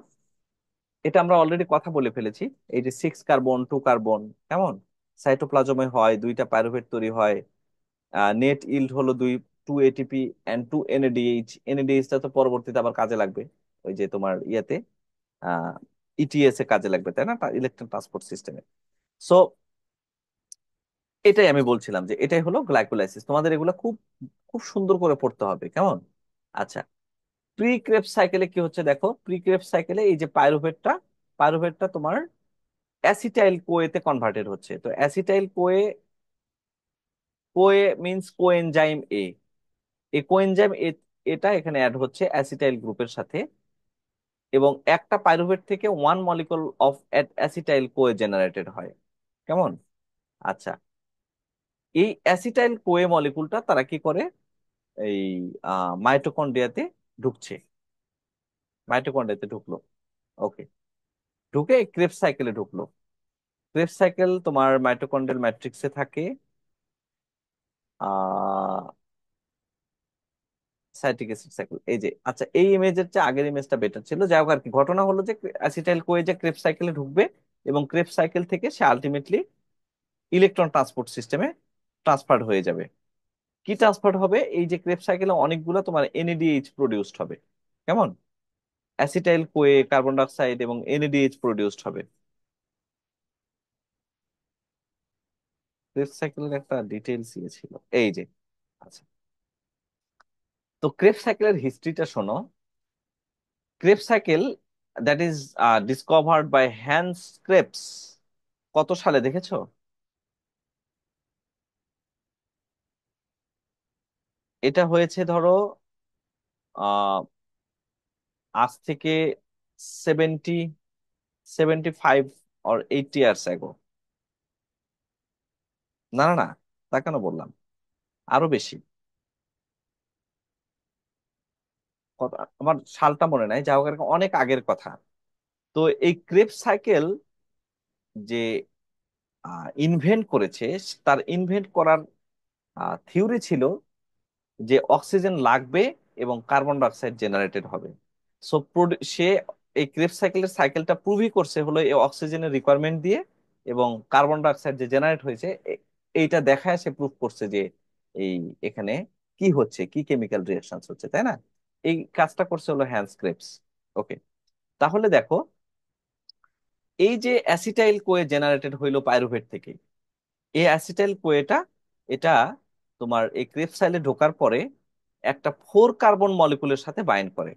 এটা আমরা অলরেডি কথা বলে ফেলেছি। এই যে 6 কার্বন 2 কার্বন, কেমন, সাইটোপ্লাজমে হয়, দুইটা পাইরুভেট তৈরি হয়, নেট ইল্ড হলো 2 এটিপি এন্ড 2 এনএডিএইচ। এনএডিএইচটা তো পরবর্তীতে আবার কাজে লাগবে, ওই যে তোমার ইয়েতে ইটিএস এ কাজে লাগবে, তাই না, ইলেকট্রন ট্রান্সপোর্ট সিস্টেমে। সো এটাই আমি বলছিলাম যে এটাই হলো গ্লাইকোলাইসিস। তোমাদের এগুলো খুব খুব সুন্দর করে পড়তে হবে, কেমন? আচ্ছা, প্রি ক্রেবস সাইকেলে কি হচ্ছে দেখো। প্রি ক্রেবস সাইকেলে এই যে পাইরুভেটটা তোমার অ্যাসিটাইল কোয়েতে কনভার্টেড হচ্ছে। তো acetyl Koi, Koi means coenzyme এ, এই কোএনজাইম এটা এখানে অ্যাড হচ্ছে অ্যাসিটাইল গ্রুপের সাথে এবং একটা পাইরুভেট থেকে 1 molecule of acetyl CoA generated হয়। কেমন? আচ্ছা, এই অ্যাসিটাইল কোয়ে মলিকুলটা তারা কি করে, এই মাইটোকন্ড্রিয়াতে ঢুকছে, মাইটোকন্ড্রিয়াতে ঢুকলো। ওকে, ঢুকে ক্রেবস সাইকেলে ঢুকলো। ক্রেবস সাইকেল তোমার মাইটোকন্ড্রিয়াল ম্যাট্রিক্সে থাকে, আহ সাইটিক অ্যাসিড সাইকেল, এই যে। আচ্ছা, এই ইমেজের চেয়ে আগের ইমেজটা বেটার ছিল। যাই হোক, আর কি ঘটনা হলো যে অ্যাসিটাইল কোয়ে যে ক্রেবস সাইকেলে ঢুকবে এবং ক্রেবস সাইকেল থেকে সে আলটিমেটলি ইলেকট্রন ট্রান্সপোর্ট সিস্টেমে ট্রান্সফার্ড হয়ে যাবে। কি ট্রান্সফার্ড হবে, এই যে ক্রেবস সাইকেলে অনেকগুলো তোমার এনএডিএইচ প্রডিউসড হবে। কেমন? অ্যাসিটাইল কোয়ে, কার্বন ডাইঅক্সাইড এবং এনএডিএইচ প্রডিউসড হবে। ক্রেবস সাইকেলের একটা ডিটেইলস ইয়ে ছিল, এই যে। আচ্ছা, তো ক্রেবস সাইকেলের হিস্ট্রিটা শোনো। Krebs cycle that is discovered by Hans Krebs কত সালে দেখেছো? এটা হয়েছে ধরো আহ আজ থেকে 70 75 or 80 ইয়ার্স অ্যাগো। না না না, তা কেন বললাম, আরো বেশি। আমার সালটা মনে নাই, যা হোক আর কি, অনেক আগের কথা। তো এই ক্রেবস সাইকেল যে ইনভেন্ট করেছে, তার ইনভেন্ট করার থিওরি ছিল যে অক্সিজেন লাগবে এবং কার্বন ডাইঅক্সাইড জেনারেটেড হবে। সো সে এই ক্রেবস সাইকেলটা প্রুভই করছে হলো এই অক্সিজেনের রিকোয়ারমেন্ট দিয়ে এবং কার্বন ডাইঅক্সাইড যে জেনারেট হয়েছে এইটা দেখায় সে প্রুভ করছে যে এই এখানে কি হচ্ছে, কি কেমিক্যাল রিঅ্যাকশন হচ্ছে, তাই না? এই কাজটা করছে হলো হ্যান্স ক্রেবস। ওকে, তাহলে দেখো এই যে অ্যাসিটাইল কোয়ে জেনারেটেড হইলো পাইরুভেট থেকে, এই অ্যাসিটাইল কোয়েটা এটা তোমার এই ক্রেবসাইলে ঢোকার পরে একটা 4 কার্বন মলিকুলের সাথে বাইন্ড করে।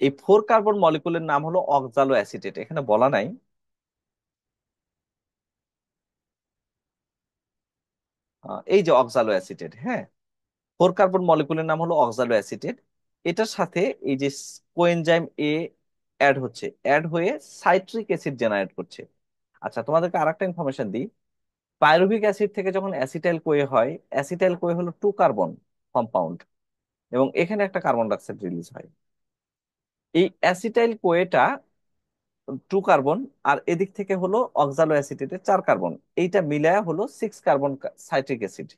এই 4 কার্বন মলিকুলের নাম হলো অক্সালো অ্যাসিটেট, এখানে বলা নাই। এই যে অক্সালো অ্যাসিটেট, হ্যাঁ, 4 কার্বন মলিকুলের নাম হলো অক্সালো অ্যাসিটেট। এটার সাথে এই যে কোএনজাইম এ অ্যাড হয়ে সাইট্রিক অ্যাসিড জেনারেট করছে। আচ্ছা, তোমাদেরকে আরেকটা ইনফরমেশন দিই। পাইরুভিক অ্যাসিড থেকে যখন অ্যাসিটাইল কোয়ে হয়, অ্যাসিটাইল কোয়ে হলো 2 কার্বন কম্পাউন্ড, এবং এখানে একটা কার্বন ডাইঅক্সাইড রিলিজ হয়। এই অ্যাসিটাইল কোয়েটা 2 কার্বন, আর এদিক থেকে হলো অক্সালো অ্যাসিটেটে 4 কার্বন। এইটা মিলায়া হলো 6 কার্বন সাইট্রিক অ্যাসিড।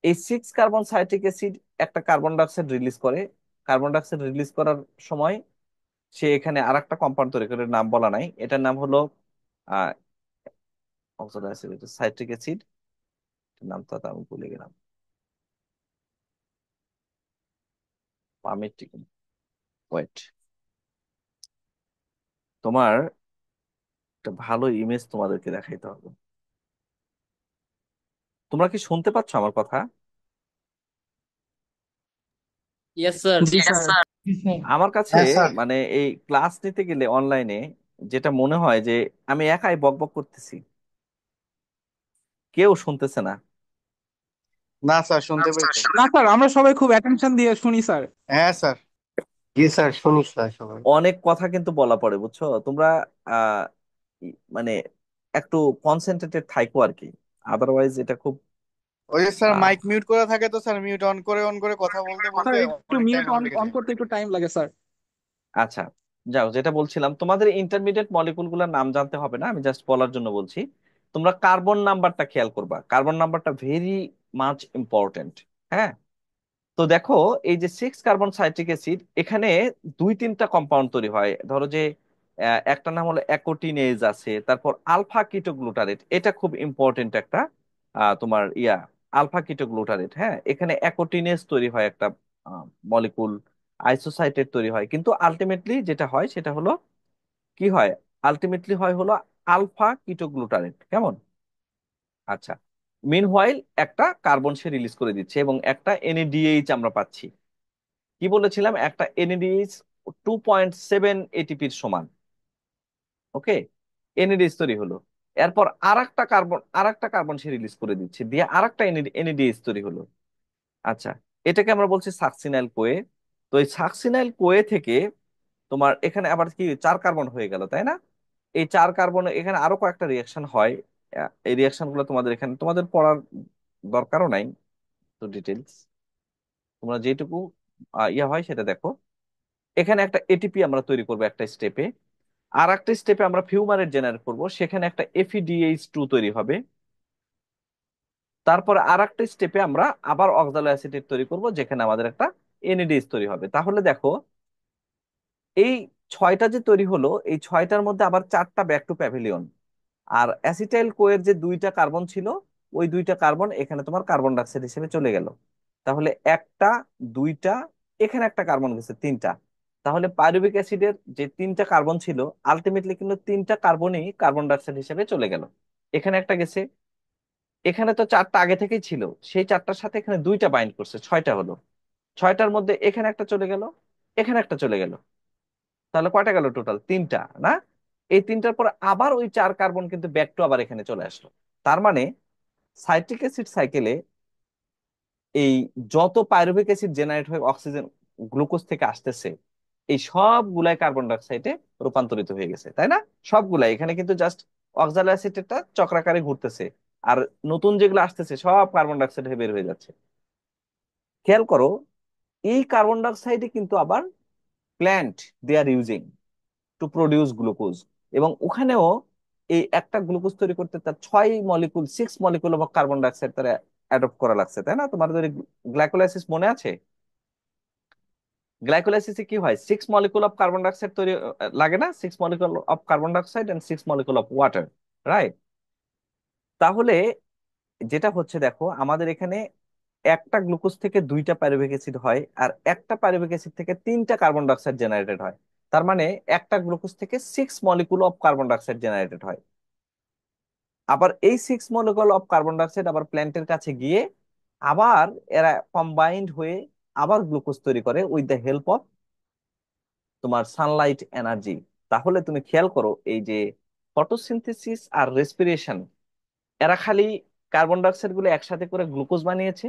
এই 6 কার্বন সাইট্রিক অ্যাসিড একটা কার্বন ডাইঅক্সাইড রিলিজ করে। কার্বন ডাইঅক্সাইড রিলিজ করার সময় সে এখানে আর একটা কম্পাউন্ড তৈরি করে, নাম বলা নাই, এটার নাম হলো আহ অক্সালো অ্যাসিড, সাইট্রিক অ্যাসিড, নাম তো আমি ভুলে গেলাম, পামিটিক। ওয়েট, তোমার একটা ভালো ইমেজ তোমাদেরকে দেখাইতে হবে। তোমরা কি শুনতে পাচ্ছ আমার কথা? Yes sir. জি স্যার। আমার কাছে হ্যাঁ স্যার। মানে এই ক্লাস নিতে গেলে অনলাইনে যেটা মনে হয় যে আমি একাই বকবক করতেছি, কেউ শুনতেছে না। না স্যার, শুনতে পাই তো। না স্যার, আমরা সবাই খুব অ্যাটেনশন দিয়ে শুনি স্যার। হ্যাঁ স্যার। জি স্যার, শুনি স্যার সবাই। অনেক কথা কিন্তু বলা পড়ে, বুঝছো তোমরা। আহ মানে একটু কনসেন্ট্রেটেড থাইকো আর কি, আদারওয়াইজ এটা খুব ওই যে স্যার, আহ, মাইক মিউট করা থাকে তো স্যার, মিউট অন করে কথা বলতে স্যার বলতে একটু অনেক টাইম মিউট অন লেগে অন যায়। করতে একটু টাইম লাগে স্যার। আচ্ছা, যাও, যেটা বলছিলাম, তোমাদের ইন্টারমিডিয়েট মলিকুলগুলোর নাম জানতে হবে না, আমি জাস্ট বলার জন্য বলছি। তোমরা কার্বন নাম্বারটা খেয়াল করবা, কার্বন নাম্বারটা ভেরি মাচ ইম্পর্টেন্ট। হ্যাঁ, তো দেখো, এই যে 6 কার্বন সাইট্রিক অ্যাসিড, এখানে 2-3টা কম্পাউন্ড তৈরি হয়। ধরো যে একটা নাম হলো অ্যাকোটিনেজ আছে, তারপর আলফা কিটোগ্লুটারেট, এটা খুব ইম্পর্টেন্ট একটা তোমার আলফা কিটোগ্লুটারেট। হ্যাঁ, এখানে অ্যাকোটিনেজ তৈরি হয় একটা মলিকুল, আইসোসাইটেট তৈরি হয়, কিন্তু আলটিমেটলি যেটা হয় সেটা হলো কি হয়, আলটিমেটলি হয় হলো আলফা কিটোগ্লুটারেট। কেমন? আচ্ছা, মিনহোয়াইল একটা কার্বন সে রিলিজ করে দিচ্ছে এবং একটা এনএডিএইচ আমরা পাচ্ছি। কি বলেছিলাম, একটা এনএডিএইচ 2.7 এটিপির সমান। ওকে, এনএডিএইচ তৈরি হলো। এরপর আর একটা কার্বন সে রিলিজ করে দিচ্ছে, দিয়ে আর একটা এনএডিএইচ তৈরি হলো। আচ্ছা, এটাকে আমরা বলছি সাকসিনাইল কোয়ে। তো এই সাকসিনাইল কোয়ে থেকে তোমার এখানে আবার কি 4 কার্বন হয়ে গেল, তাই না? এই 4 কার্বন এখানে আরো কয়েকটা রিয়াকশন হয়। এই রিয়াকশন গুলো তোমাদের এখানে তোমাদের পড়ার দরকারও নাই, তো ডিটেলস তোমরা যেটুকু হয় সেটা দেখো। এখানে একটা এটিপি আমরা তৈরি করবো একটা স্টেপে, আর একটা স্টেপে আমরা ফিউমারেট জেনারেট করব, সেখানে একটা এফইডিএইচ2 তৈরি হবে। তারপরে আর একটা স্টেপে আমরা আবার অক্সালো অ্যাসিটেট তৈরি করব, যেখানে আমাদের একটা এনএডিএইচ তৈরি হবে। তাহলে দেখো, এই 6টা যে তৈরি হলো, এই 6টার মধ্যে আবার 4টা ব্যাক টু প্যাভিলিয়ন। আর অ্যাসিটাইল কোয়ের যে 2টা কার্বন ছিল, ওই 2টা কার্বন এখানে তোমার কার্বন ডাইঅক্সাইড হিসেবে চলে গেল। তাহলে একটা, দুইটা, এখানে একটা কার্বন গেছে, 3টা। তাহলে পাইরুভিক অ্যাসিডের যে 3টা কার্বন ছিল, আলটিমেটলি কিন্তু 3টা কার্বনই কার্বন ডাইঅক্সাইড হিসেবে চলে গেল। এখানে একটা গেছে, এখানে তো 4টা আগে থেকেই ছিল, সেই 4টার সাথে এখানে 2টা বাইন্ড করছে, 6টা হলো। 6টার মধ্যে এখানে একটা চলে গেল, এখানে একটা চলে গেল। তাহলে কয়টা গেল টোটাল? 3টা না? এই 3টার পরে আবার ওই 4 কার্বন কিন্তু ব্যাক টু আবার এখানে চলে আসলো। তার মানে সাইট্রিক অ্যাসিড সাইকেলে এই যত পাইরুভিক অ্যাসিড জেনারেট হয়ে অক্সিজেন গ্লুকোজ থেকে আসতেছে, এই সবগুলাই কার্বন ডাইঅক্সাইডে রূপান্তরিত হয়ে গেছে, তাই না? সবগুলাই, এখানে কিন্তু জাস্ট অক্সালো অ্যাসিডটা চক্রাকারে ঘুরতেছে, আর নতুন যেগুলো আসতেছে সব কার্বন ডাইঅক্সাইড হয়ে বের হয়ে যাচ্ছে। খেয়াল করো, এই কার্বন ডাইঅক্সাইডে কিন্তু আবার plant they are using to produce glucose, এবং ওখানেও এই একটা গ্লুকোজ তৈরি করতে তার 6 মলিকুল অফ কার্বন ডাইঅক্সাইড তারা অ্যাডপ্ট করা লাগছে, তাই না? তোমার যদি গ্লাইকোলাইসিস মনে আছে, গ্লাইকোলাইসিসে কি হয়, 6 মলিকুল অফ কার্বন ডাইঅক্সাইড তৈরি লাগে না, 6 molecule of carbon dioxide and 6 molecule of water, right? তাহলে যেটা হচ্ছে, দেখো আমাদের এখানে একটা গ্লুকোজ থেকে 2টা পাইরুভিক অ্যাসিড হয়, আর একটা পাইরুভিক অ্যাসিড থেকে 3টা কার্বন ডাইঅক্সাইড জেনারেটেড হয়। তার মানে একটা গ্লুকোজ থেকে 6 molecule of carbon dioxide generated হয়। আবার এই 6 মলিকুল অফ কার্বন ডাইঅক্সাইড আবার প্ল্যান্টের কাছে গিয়ে আবার এরা কম্বাইন্ড হয়ে আবার গ্লুকোজ তৈরি করে উইথ দ্য হেল্প অফ তোমার সানলাইট এনার্জি। তাহলে তুমি খেয়াল করো, এই যে ফটোসিনথেসিস আর রেসপিরেশন, এরা খালি কার্বন ডাইঅক্সাইড গুলো একসাথে করে গ্লুকোজ বানিয়েছে,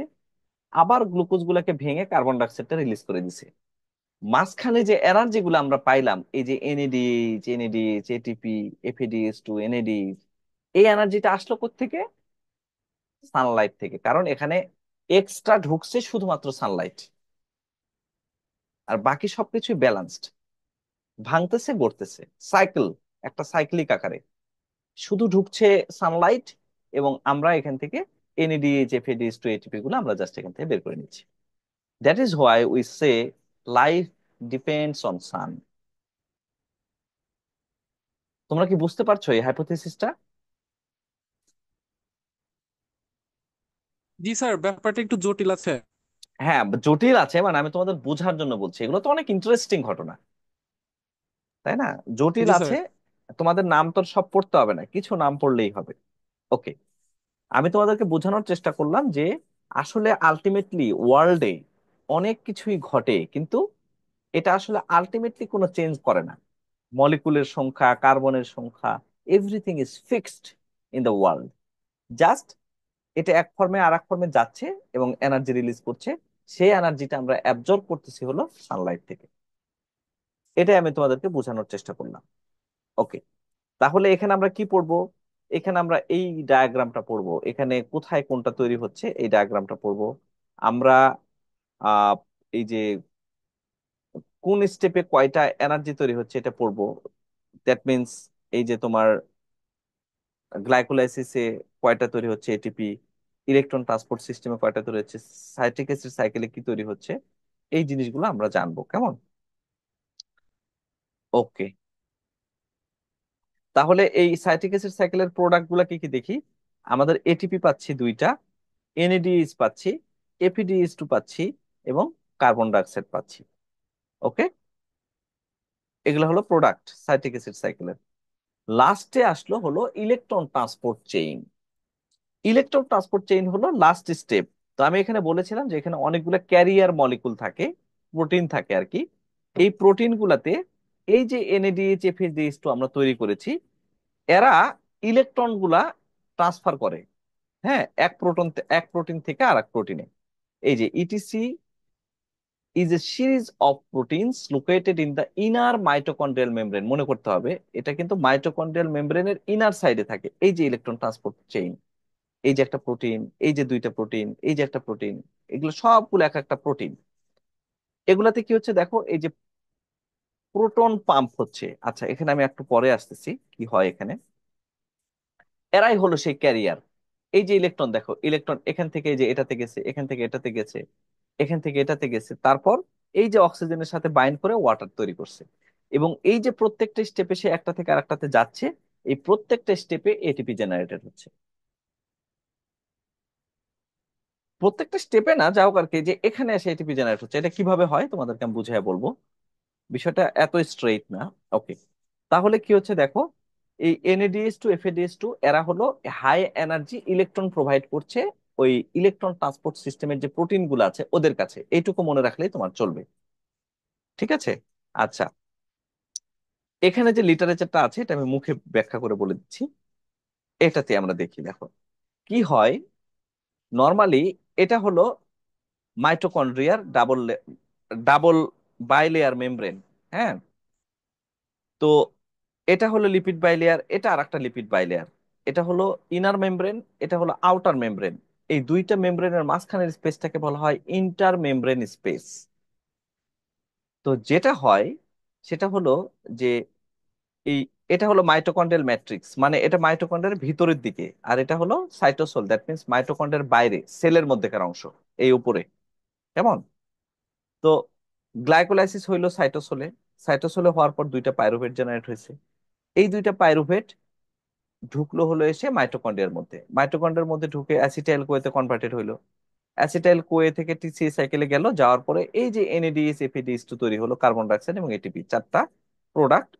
আবার গ্লুকোজ গুলাকে ভেঙে কার্বন ডাইঅক্সাইডটা রিলিজ করে দিছে। মাঝখানে যে এনার্জি গুলো আমরা পাইলাম, এই যে এনএডিএইচ, এনএডিএইচ, এটিপি, এফএডিএইচ2, এনএডিএইচ, এই এনার্জিটা আসলো কোত্থেকে? সানলাইট থেকে। কারণ এখানে এক্সট্রা ঢুকছে শুধুমাত্র সানলাইট, আর বাকি সবকিছুই ব্যালেন্সড, ভাঙতেছে গড়তেছে, সাইকেল, একটা সাইক্লিক আকারে। শুধু ঢুকছে সানলাইট, এবং আমরা এখান থেকে এনএডিএইচ, এফএডিএইচ2, এটিপি গুলো আমরা জাস্ট এখান থেকে বের করে নিচ্ছি। That is why we say life depends on sun. তোমরা কি বুঝতে পারছো এই হাইপোথেসিসটা? জি স্যার, ব্যাপারটা একটু জটিল আছে। হ্যাঁ, জটিল আছে, মানে আমি তোমাদের বোঝার জন্য বলছি, এগুলো তো অনেক ইন্টারেস্টিং ঘটনা, তাই না? জটিল জি স্যার। আছে। তোমাদের নাম তো সব পড়তে হবে না, কিছু নাম পড়লেই হবে। ওকে, আমি তোমাদেরকে বোঝানোর চেষ্টা করলাম যে আসলে আলটিমেটলি ওয়ার্ল্ডে অনেক কিছুই ঘটে, কিন্তু এটা আসলে আলটিমেটলি কোনো চেঞ্জ করে না। মলিকুলের সংখ্যা, কার্বনের সংখ্যা, everything is fixed in the world. Just এটা এক ফর্মে আর এক ফর্মে যাচ্ছে এবং এনার্জি রিলিজ করছে। সেই এনার্জিটা আমরা অ্যাবজর্ব করতেছি হলো সানলাইট থেকে। এটাই আমি তোমাদেরকে বোঝানোর চেষ্টা করলাম। ওকে, তাহলে এখানে আমরা কি পড়বো? এখানে আমরা এই ডায়াগ্রামটা পড়বো, এখানে কোথায় কোনটা তৈরি হচ্ছে এই ডায়াগ্রামটা পড়বো আমরা। আহ এই যে কোন স্টেপে কয়টা এনার্জি তৈরি হচ্ছে এটা পড়বো। দ্যাট মিন্স এই যে তোমার গ্লাইকোলাইসিসে কয়টা তৈরি হচ্ছে এটিপি, ইলেকট্রন ট্রান্সপোর্ট সিস্টেমে কয়টা তৈরি হচ্ছে, সাইট্রিক অ্যাসিড সাইকেলে কি তৈরি হচ্ছে, এই জিনিসগুলো আমরা জানবো। কেমন? ওকে, তাহলে এই সাইট্রিক অ্যাসিড সাইকেলের প্রোডাক্ট গুলা কি কি দেখি। আমাদের এটিপি পাচ্ছি দুইটা, এনএডিএইচ পাচ্ছি, এফিডিএইচ2 পাচ্ছি, এবং কার্বন ডাইঅক্সাইড পাচ্ছি। ওকে, এগুলো হলো প্রোডাক্ট সাইট্রিক অ্যাসিড সাইকেলের। লাস্টে আসলো হলো electron transport chain. Electron transport chain হলো লাস্ট স্টেপ। তো আমি এখানে বলেছিলাম যে এখানে অনেকগুলো ক্যারিয়ার মলিকুল থাকে, প্রোটিন থাকে আর কি। এই প্রোটিন গুলাতে এই যে এনএডিএইচ, এফএডিএইচ2 আমরা তৈরি করেছি, এরা ইলেকট্রন গুলা ট্রান্সফার করে। হ্যাঁ, এক প্রোটিন থেকে আর এক প্রোটিনে। এই যে etc is a series of proteins located in the inner mitochondrial membrane. মনে করতে হবে এটা কিন্তু মাইটোকন্ড্রিয়াল মেমব্রেনের ইনার সাইডে থাকে। এই যে ইলেকট্রন ট্রান্সপোর্ট চেইন, এই যে একটা প্রোটিন, এই যে দুইটা প্রোটিন, এই যে একটা প্রোটিন, এগুলো সবগুলো এক একটা প্রোটিন। এগুলাতে কি হচ্ছে দেখো, এই যে প্রোটন পাম্প হচ্ছে। আচ্ছা, এখানে আমি একটু পরে আসতেছি কি হয় এখানে। এরাই হলো সেই ক্যারিয়ার। এই যে ইলেকট্রন দেখো, ইলেকট্রন এখান থেকে এই যে এটাতে গেছে, এখান থেকে এটাতে গেছে, এখান থেকে এটাতে গেছে, তারপর এই যে অক্সিজেনের সাথে বাইন্ড করে ওয়াটার তৈরি করছে। এবং এই যে প্রত্যেকটা স্টেপে সে একটা থেকে আরেকটাতে যাচ্ছে, এই প্রত্যেকটা স্টেপে এটিপি জেনারেটেড হচ্ছে। প্রত্যেকটা স্টেপে না, যাও আর কি, যে এখানে এসে এটিপি জেনারেট হচ্ছে। এটা কিভাবে হয় তোমাদেরকে আমি বুঝিয়ে বলবো, বিষয়টা এত স্ট্রেইট না। ওকে, তাহলে কি হচ্ছে দেখো, এই এনএডিএইচ2, এফএডিএইচ2 এরা হলো হাই এনার্জি ইলেকট্রন প্রোভাইড করছে ওই ইলেকট্রন ট্রান্সপোর্ট সিস্টেমের যে প্রোটিন গুলো আছে ওদের কাছে। এইটুকু মনে রাখলেই তোমার চলবে। ঠিক আছে? আচ্ছা, এখানে যে লিটারেচারটা আছে এটা আমি মুখে ব্যাখ্যা করে বলে দিচ্ছি। এটাতে আমরা দেখি, দেখো কি হয়। নর্মালি এটা হলো মাইটোকন্ড্রিয়ার ডাবল বাইলেয়ার মেমব্রেন। হ্যাঁ, তো এটা হলো লিপিড বাইলেয়ার, এটা আর একটা লিপিড বাইলেয়ার। এটা হলো ইনার মেমব্রেন, এটা হলো আউটার মেমব্রেন। এই দুইটা মেমব্রেনের মাঝখানের স্পেসটাকে বলা হয় ইন্টার মেমব্রেন স্পেস। তো যেটা হয় সেটা হলো যে এই এটা হলো মাইটোকন্ড্রিয়াল ম্যাট্রিক্স, মানে এটা মাইটোকন্ড্রিয়ার ভিতরের দিকে, আর এটা হলো সাইটোসোল, দ্যাট মিন্স মাইটোকন্ড্রিয়ার বাইরে, সেলের মধ্যেকার অংশ, এই উপরে। কেমন? তো গ্লাইকোলাইসিস হইলো সাইটোসোলে। সাইটোসোলে হওয়ার পর দুইটা পাইরুভেট জেনারেট হয়েছে। এই দুইটা পাইরুভেট ঢুকলো হলো এসে মাইটোকন্ড্রিয়ার মধ্যে, মাইটোকন্ড্রিয়ার মধ্যে ঢুকে অ্যাসিটাইল কোয়েতে কনভার্টেড হইলো। অ্যাসিটাইল কোয়ে থেকে টিসিএ সাইকেলে গেল, যাওয়ার পরে এই যে এনএডিএইচ, এফএডিএইচ2 তৈরি হলো, কার্বন ডাইঅক্সাইড এবং এটিপি, চারটা প্রোডাক্ট।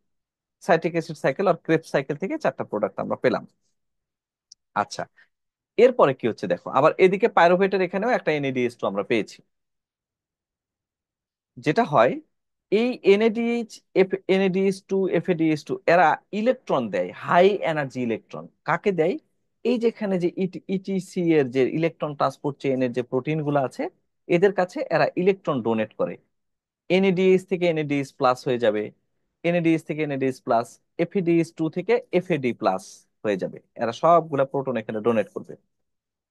সাইট্রিক অ্যাসিড সাইকেল আর ক্রেবস সাইকেল থেকে চারটা প্রোডাক্ট আমরা পেলাম। আচ্ছা, এরপরে কি হচ্ছে দেখো, আবার এদিকে পাইরুভেটের এখানেও একটা এনএডিএইচ2 আমরা পেয়েছি। যেটা হয়, এই এনএডিএইচ টু, এফএডিএইচ টু এরা ইলেকট্রন দেয়, হাই এনার্জি ইলেকট্রন। কাকে দেয়? এই যেখানে যে ইটিসি এর যে ইলেকট্রন ট্রান্সপোর্ট চেইনের যে প্রোটিন গুলো আছে, এদের কাছে এরা ইলেকট্রন ডোনেট করে। এনএডিএইচ থেকে এনএডিএইচ প্লাস হয়ে যাবে, এনএডিএইচ থেকে এনএডিএইচ প্লাস, এফএডিএইচ টু থেকে এফএডি প্লাস হয়ে যাবে। এরা সবগুলা প্রোটন এখানে ডোনেট করবে।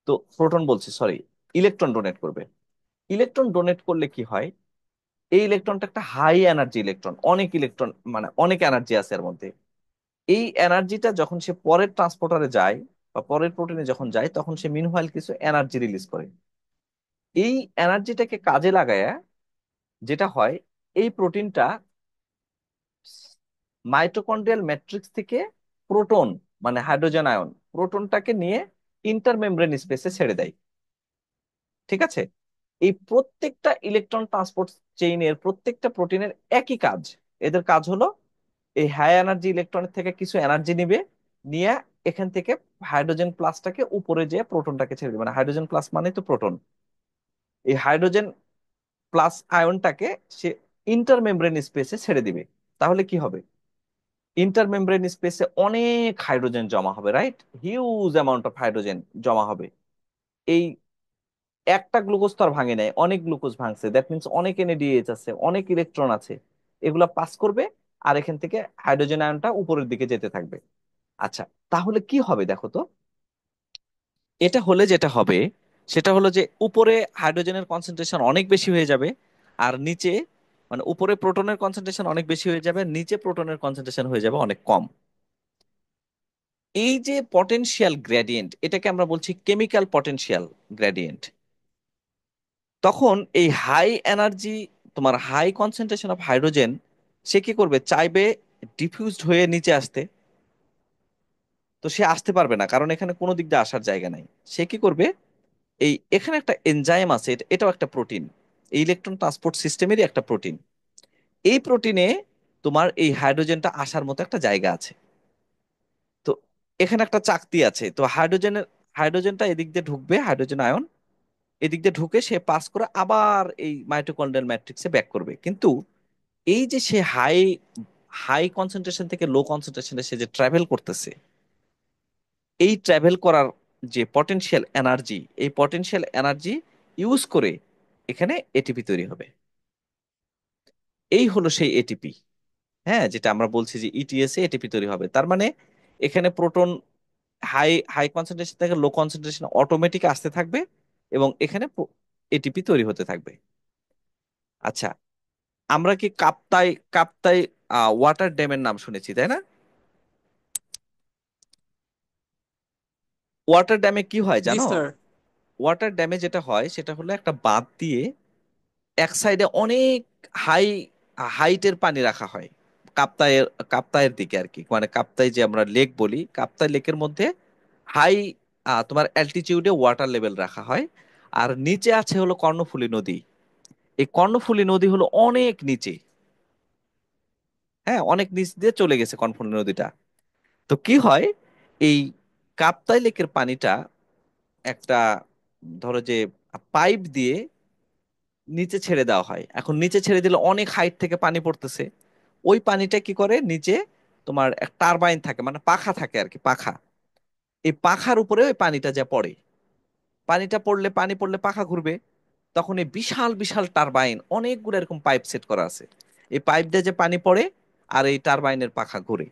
তো প্রোটন বলছি, সরি, ইলেকট্রন ডোনেট করবে। ইলেকট্রন ডোনেট করলে কি হয়, এই ইলেকট্রনটা একটা হাই এনার্জি ইলেকট্রন, অনেক ইলেকট্রন মানে অনেক এনার্জি আছে এর মধ্যে। এই এনার্জিটা যখন সে পরের ট্রান্সপোর্টারে যায় বা পরের প্রোটিনে যখন যায়, তখন সে মিনহাইল কিছু এনার্জি রিলিজ করে। এই এনার্জিটাকে কাজে লাগায় যেটা হয়, এই প্রোটিনটা মাইটোকন্ড্রিয়াল ম্যাট্রিক্স থেকে প্রোটন মানে হাইড্রোজেন আয়ন প্রোটনটাকে নিয়ে ইন্টারমেমব্রেন স্পেসে ছেড়ে দেয়। ঠিক আছে? এই প্রত্যেকটা ইলেকট্রন ট্রান্সপোর্ট চেইনের প্রত্যেকটা প্রোটিনের একই কাজ। এদের কাজ হলো এই হাই এনার্জি ইলেকট্রনের থেকে কিছু এনার্জি নিবে, নিয়ে এখান থেকে হাইড্রোজেন প্লাসটাকে উপরে যেয়ে প্রোটনটাকে ছেড়ে দিবে। মানে হাইড্রোজেন প্লাস মানে তো প্রোটন। এই হাইড্রোজেন প্লাস আয়নটাকে সে ইন্টারমেমব্রেন স্পেসে ছেড়ে দিবে। তাহলে কি হবে, ইন্টারমেমব্রেন স্পেসে অনেক হাইড্রোজেন জমা হবে, right? Huge amount of hydrogen জমা হবে। এই একটা গ্লুকোজ তো আর ভাঙে নাই, অনেক গ্লুকোজ ভাঙছে, দ্যাট মিনস অনেক এনএডিএইচ আছে, অনেক ইলেকট্রন আছে। এগুলা পাস করবে, আর এখান থেকে হাইড্রোজেন আয়নটা উপরের দিকে যেতে থাকবে। আচ্ছা, তাহলে কি হবে দেখো তো। এটা হলে যেটা হবে সেটা হলো যে উপরে হাইড্রোজেনের কনসেন্ট্রেশন অনেক বেশি হয়ে যাবে, আর নিচে মানে উপরে প্রোটনের কনসেন্ট্রেশন অনেক বেশি হয়ে যাবে, নিচে প্রোটনের কনসেন্ট্রেশন হয়ে যাবে অনেক কম। এই যে পটেনশিয়াল গ্রেডিয়েন্ট, এটাকে আমরা বলছি কেমিক্যাল পটেনশিয়াল গ্রেডিয়েন্ট। তখন এই হাই এনার্জি, তোমার হাই কনসেন্ট্রেশন অফ হাইড্রোজেন, সে কি করবে, চাইবে ডিফিউজড হয়ে নিচে আসতে। তো সে আসতে পারবে না, কারণ এখানে কোনো দিক দিয়ে আসার জায়গা নাই। সে কি করবে, এই এখানে একটা এনজাইম আছে, এটাও একটা প্রোটিন, এই ইলেকট্রন ট্রান্সপোর্ট সিস্টেমেরই একটা প্রোটিন। এই প্রোটিনে তোমার এই হাইড্রোজেনটা আসার মতো একটা জায়গা আছে। তো এখানে একটা চাকতি আছে, তো হাইড্রোজেনটা এদিক দিয়ে ঢুকবে, হাইড্রোজেন আয়ন এদিক দিয়ে ঢুকে সে পাস করে আবার এই মাইটোকন্ড্রিয়াল ম্যাট্রিক্সে ব্যাক করবে। কিন্তু এই যে সে হাই হাই কনসেন্ট্রেশন থেকে লো কনসেন্ট্রেশনে সে যে ট্রাভেল করতেছে, এই ট্রাভেল করার যে পটেনশিয়াল এনার্জি, এই পটেনশিয়াল এনার্জি ইউজ করে এখানে এটিপি তৈরি হবে। এই হলো সেই এটিপি। হ্যাঁ, যেটা আমরা বলছি যে ইটিএস এ এটিপি তৈরি হবে। তার মানে এখানে প্রোটন হাই হাই কনসেন্ট্রেশন থেকে লো কনসেন্ট্রেশন অটোমেটিক আসতে থাকবে, এবং এখানে এটিপি তৈরি হতে থাকবে। আচ্ছা, আমরা কি কাপ্তাই কাপ্তাই ওয়াটার ড্যামের নাম শুনেছি, তাই না? ওয়াটার ড্যামে কি হয় জি জানো? স্যার। ওয়াটার ড্যামে যেটা হয় সেটা হলো একটা বাঁধ দিয়ে এক সাইডে অনেক হাই হাইটের পানি রাখা হয়। কাপ্তাইয়ের কাপ্তাইয়ের দিকে আর কি, মানে কাপ্তাই যে আমরা লেক বলি, কাপ্তাই লেকের মধ্যে হাই তোমার অ্যালটিটিউডে ওয়াটার লেভেল রাখা হয়। আর নিচে আছে হলো কর্ণফুলী নদী। এই কর্ণফুলী নদী হলো অনেক নিচে। হ্যাঁ, অনেক নিচ দিয়ে চলে গেছে কর্ণফুলী নদীটা। তো কি হয়, এই কাপ্তাই লেকের পানিটা একটা, ধরো যে পাইপ দিয়ে নিচে ছেড়ে দেওয়া হয়। এখন নিচে ছেড়ে দিলে অনেক হাইট থেকে পানি পড়তেছে। ওই পানিটা কি করে, নিচে তোমার এক টারবাইন থাকে, মানে পাখা থাকে আর কি, পাখা। এই পাখার উপরে ওই পানিটা যা পড়ে, পানিটা পড়লে, পানি পড়লে পাখা ঘুরবে। তখন এই বিশাল বিশাল টারবাইন, অনেকগুলো এরকম পাইপ সেট করা আছে। এই পাইপ দিয়ে যে পানি পড়ে, আর এই টারবাইনের পাখা ঘুরে,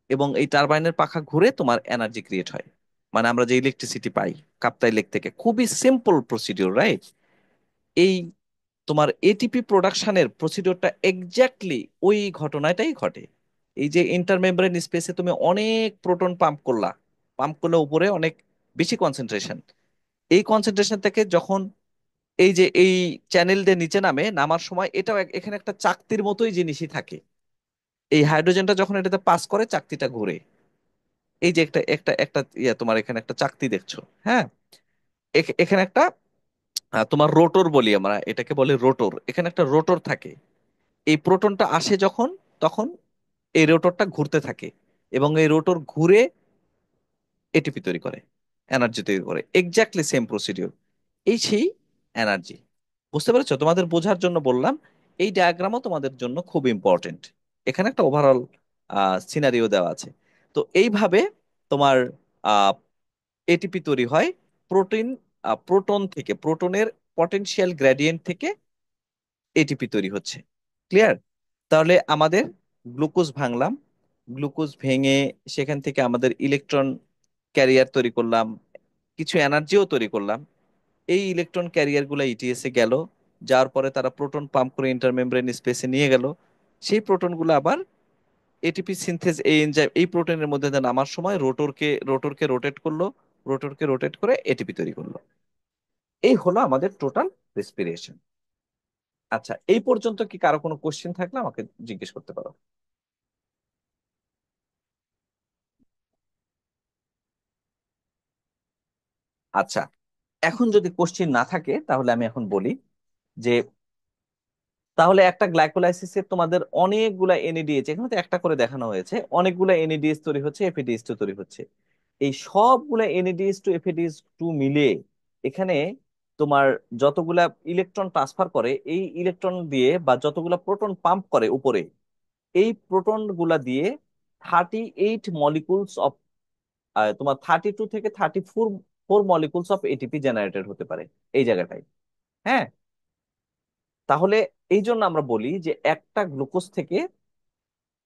এবং এই টারবাইনের পাখা ঘুরে তোমার এনার্জি ক্রিয়েট হয়। মানে আমরা যে ইলেকট্রিসিটি পাই কাপ্তাই লেক থেকে, খুবই সিম্পল প্রসিডিওর, রাইট? এই তোমার এটিপি প্রোডাকশনের প্রসিডিওরটা এক্স্যাক্টলি ওই ঘটনাটাই ঘটে। এই যে ইন্টারমেমব্রেন স্পেসে তুমি অনেক প্রোটন পাম্প করলা, পাম্প করলে উপরে অনেক বেশি কনসেন্ট্রেশন, এই কনসেন্ট্রেশন থেকে যখন এই যে এই চ্যানেল দিয়ে নিচে নামে, নামার সময় এটাও এখানে একটা চাকতির মতোই জিনিসই থাকে। এই হাইড্রোজেনটা যখন এটাতে পাস করে, চাকতিটা ঘুরে। এই যে একটা একটা একটা তোমার এখানে একটা চাকতি দেখছো, হ্যাঁ? এখানে একটা তোমার রোটর বলি আমরা, এটাকে বলে রোটর। এখানে একটা রোটর থাকে। এই প্রোটনটা আসে যখন, তখন এই রোটরটা ঘুরতে থাকে, এবং এই রোটর ঘুরে এটিপি তৈরি করে, এনার্জি তৈরি করে। এক্স্যাক্টলি সেম প্রসিডিওর, এই সেই এনার্জি। বুঝতে পেরেছো? তোমাদের বোঝার জন্য বললাম। এই ডায়াগ্রামও তোমাদের জন্য খুব ইম্পর্টেন্ট। এখানে একটা ওভারঅল সিনারিও দেওয়া আছে। তো এইভাবে তোমার এটিপি তৈরি হয় প্রোটিন প্রোটন থেকে, প্রোটনের পটেনশিয়াল গ্রেডিয়েন্ট থেকে এটিপি তৈরি হচ্ছে। ক্লিয়ার? তাহলে আমাদের গ্লুকোজ ভাঙলাম, গ্লুকোজ ভেঙে সেখান থেকে আমাদের ইলেকট্রন ক্যারিয়ার তৈরি করলাম, কিছু এনার্জিও তৈরি করলাম। এই ইলেকট্রন ক্যারিয়ার গুলা ইটিএস এ গেল, যাওয়ার পরে তারা প্রোটন পাম্প করে ইন্টারমেমব্রেন স্পেসে নিয়ে গেল। সেই প্রোটনগুলো আবার এটিপি সিনথেজ, এই এনজাইম, এই প্রোটিনের মধ্যে দিয়ে নামার সময় রোটরকে রোটেট করলো, রোটরকে রোটেট করে এটিপি তৈরি করলো। এই হলো আমাদের টোটাল রেসপিরেশন। আচ্ছা, এই পর্যন্ত কি কারো কোনো কোশ্চেন থাকলে আমাকে জিজ্ঞেস করতে পারো। আচ্ছা, এখন যদি কোশ্চেন না থাকে তাহলে আমি এখন বলি যে তাহলে একটা গ্লাইকোলাইসিসের তোমাদের অনেকগুলা এনএডিএইচ, এখানে তো একটা করে দেখানো হয়েছে, অনেকগুলা এনএডিএইচ তৈরি হচ্ছে, এফএডিএইচ টু তৈরি হচ্ছে। এই সবগুলা এনএডিএইচ টু এফএডিএইচ টু মিলে এখানে তোমার যতগুলা ইলেকট্রন ট্রান্সফার করে, এই ইলেকট্রন দিয়ে বা যতগুলা প্রোটন পাম্প করে উপরে, এই প্রোটন গুলা দিয়ে 38 মলিকুলস অফ, তোমার 32 থেকে 34 মলিকুলস অফ এটিপি জেনারেটেড হতে পারে এই জায়গাটায়। হ্যাঁ, তাহলে এই জন্য আমরা বলি যে একটা গ্লুকোজ থেকে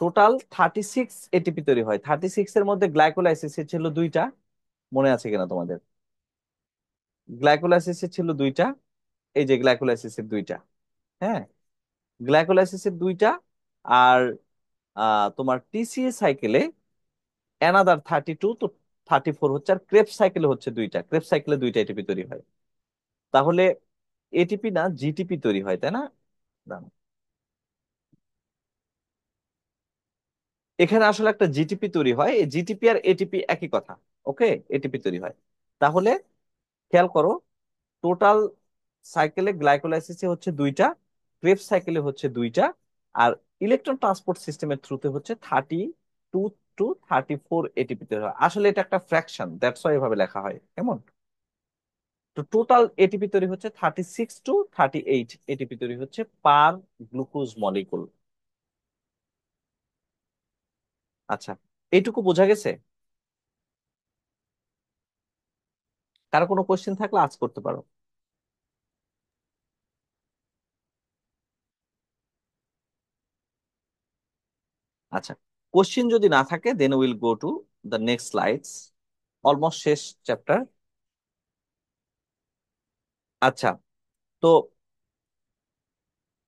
টোটাল 36 এটিপি তৈরি হয়। 36 এর মধ্যে গ্লাইকোলাইসিস ছিল দুইটা, মনে আছে কিনা তোমাদের? গ্লাইকোলাইসিস ছিল দুইটা, এই যে গ্লাইকোলাইসিসের দুইটা। হ্যাঁ, গ্লাইকোলাইসিসের দুইটা। আর তোমার টিসিএ সাইকেলে অ্যানাদার 32, তো 34 হচ্ছে। আর ক্রেবস সাইকেলে হচ্ছে দুইটা, ক্রেবস সাইকেলে দুইটা এটিপি তৈরি হয়। তাহলে এটিপি না জিটিপি তৈরি হয়, তাই না? দাঁড়াও। এখানে আসলে একটা জিটিপি তৈরি হয়, এই জিটিপি আর এটিপি একই কথা। ওকে, এটিপি তৈরি হয়। তাহলে খেয়াল করো, টোটাল সাইকেলে গ্লাইকোলাইসিসে হচ্ছে দুইটা, ক্রেবস সাইকেলে হচ্ছে দুইটা, আর ইলেকট্রন ট্রান্সপোর্ট সিস্টেমের থ্রুতে হচ্ছে 32 to 34 এটিপি তৈরি হয়। আসলে এটা একটা ফ্র্যাকশন, দ্যাটস ওয়াই এভাবে লেখা হয়। কেমন? তো টোটাল এটিপি তৈরি হচ্ছে 36 to 38 এটিপি তৈরি হচ্ছে পার গ্লুকোজ মলিকুল। আচ্ছা, এইটুকু বোঝা গেছে? কারো কোনো কোশ্চেন থাকলে আজ করতে পারো। আচ্ছা, কোশ্চেন যদি না থাকে then will go to the next slides. Almost শেষ চ্যাপ্টার। আচ্ছা, তো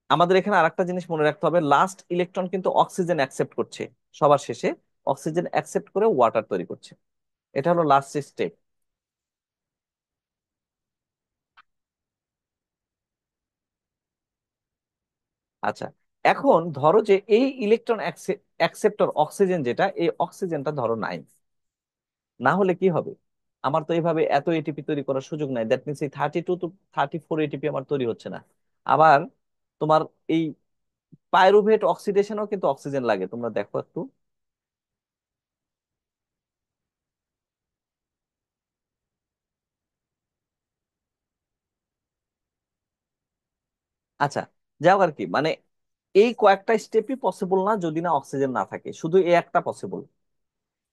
আমাদের এখানে আরেকটা জিনিস মনে রাখতে হবে, লাস্ট ইলেকট্রন কিন্তু অক্সিজেন অ্যাকসেপ্ট করছে, সবার শেষে অক্সিজেন অ্যাকসেপ্ট করে ওয়াটার তৈরি করছে। এটা হলো লাস্ট স্টেপ। আচ্ছা, এখন ধরো যে এই ইলেকট্রন অ্যাকসেপ্টর অক্সিজেন, যেটা এই অক্সিজেনটা ধরো নাই, না হলে কি হবে? আমার তো এইভাবে এত এটিপি তৈরি করার সুযোগ নাই। দ্যাট মিনস এই 32 to 34 এটিপি আমার তৈরি হচ্ছে না। আবার তোমার এই পাইরুভেট অক্সিডেশনও কিন্তু অক্সিজেন লাগে, তোমরা দেখো একটু। আচ্ছা, যাও আর কি, মানে এই কয়েকটা স্টেপই পসিবল না যদি না অক্সিজেন না থাকে, শুধু এই একটা পসিবল।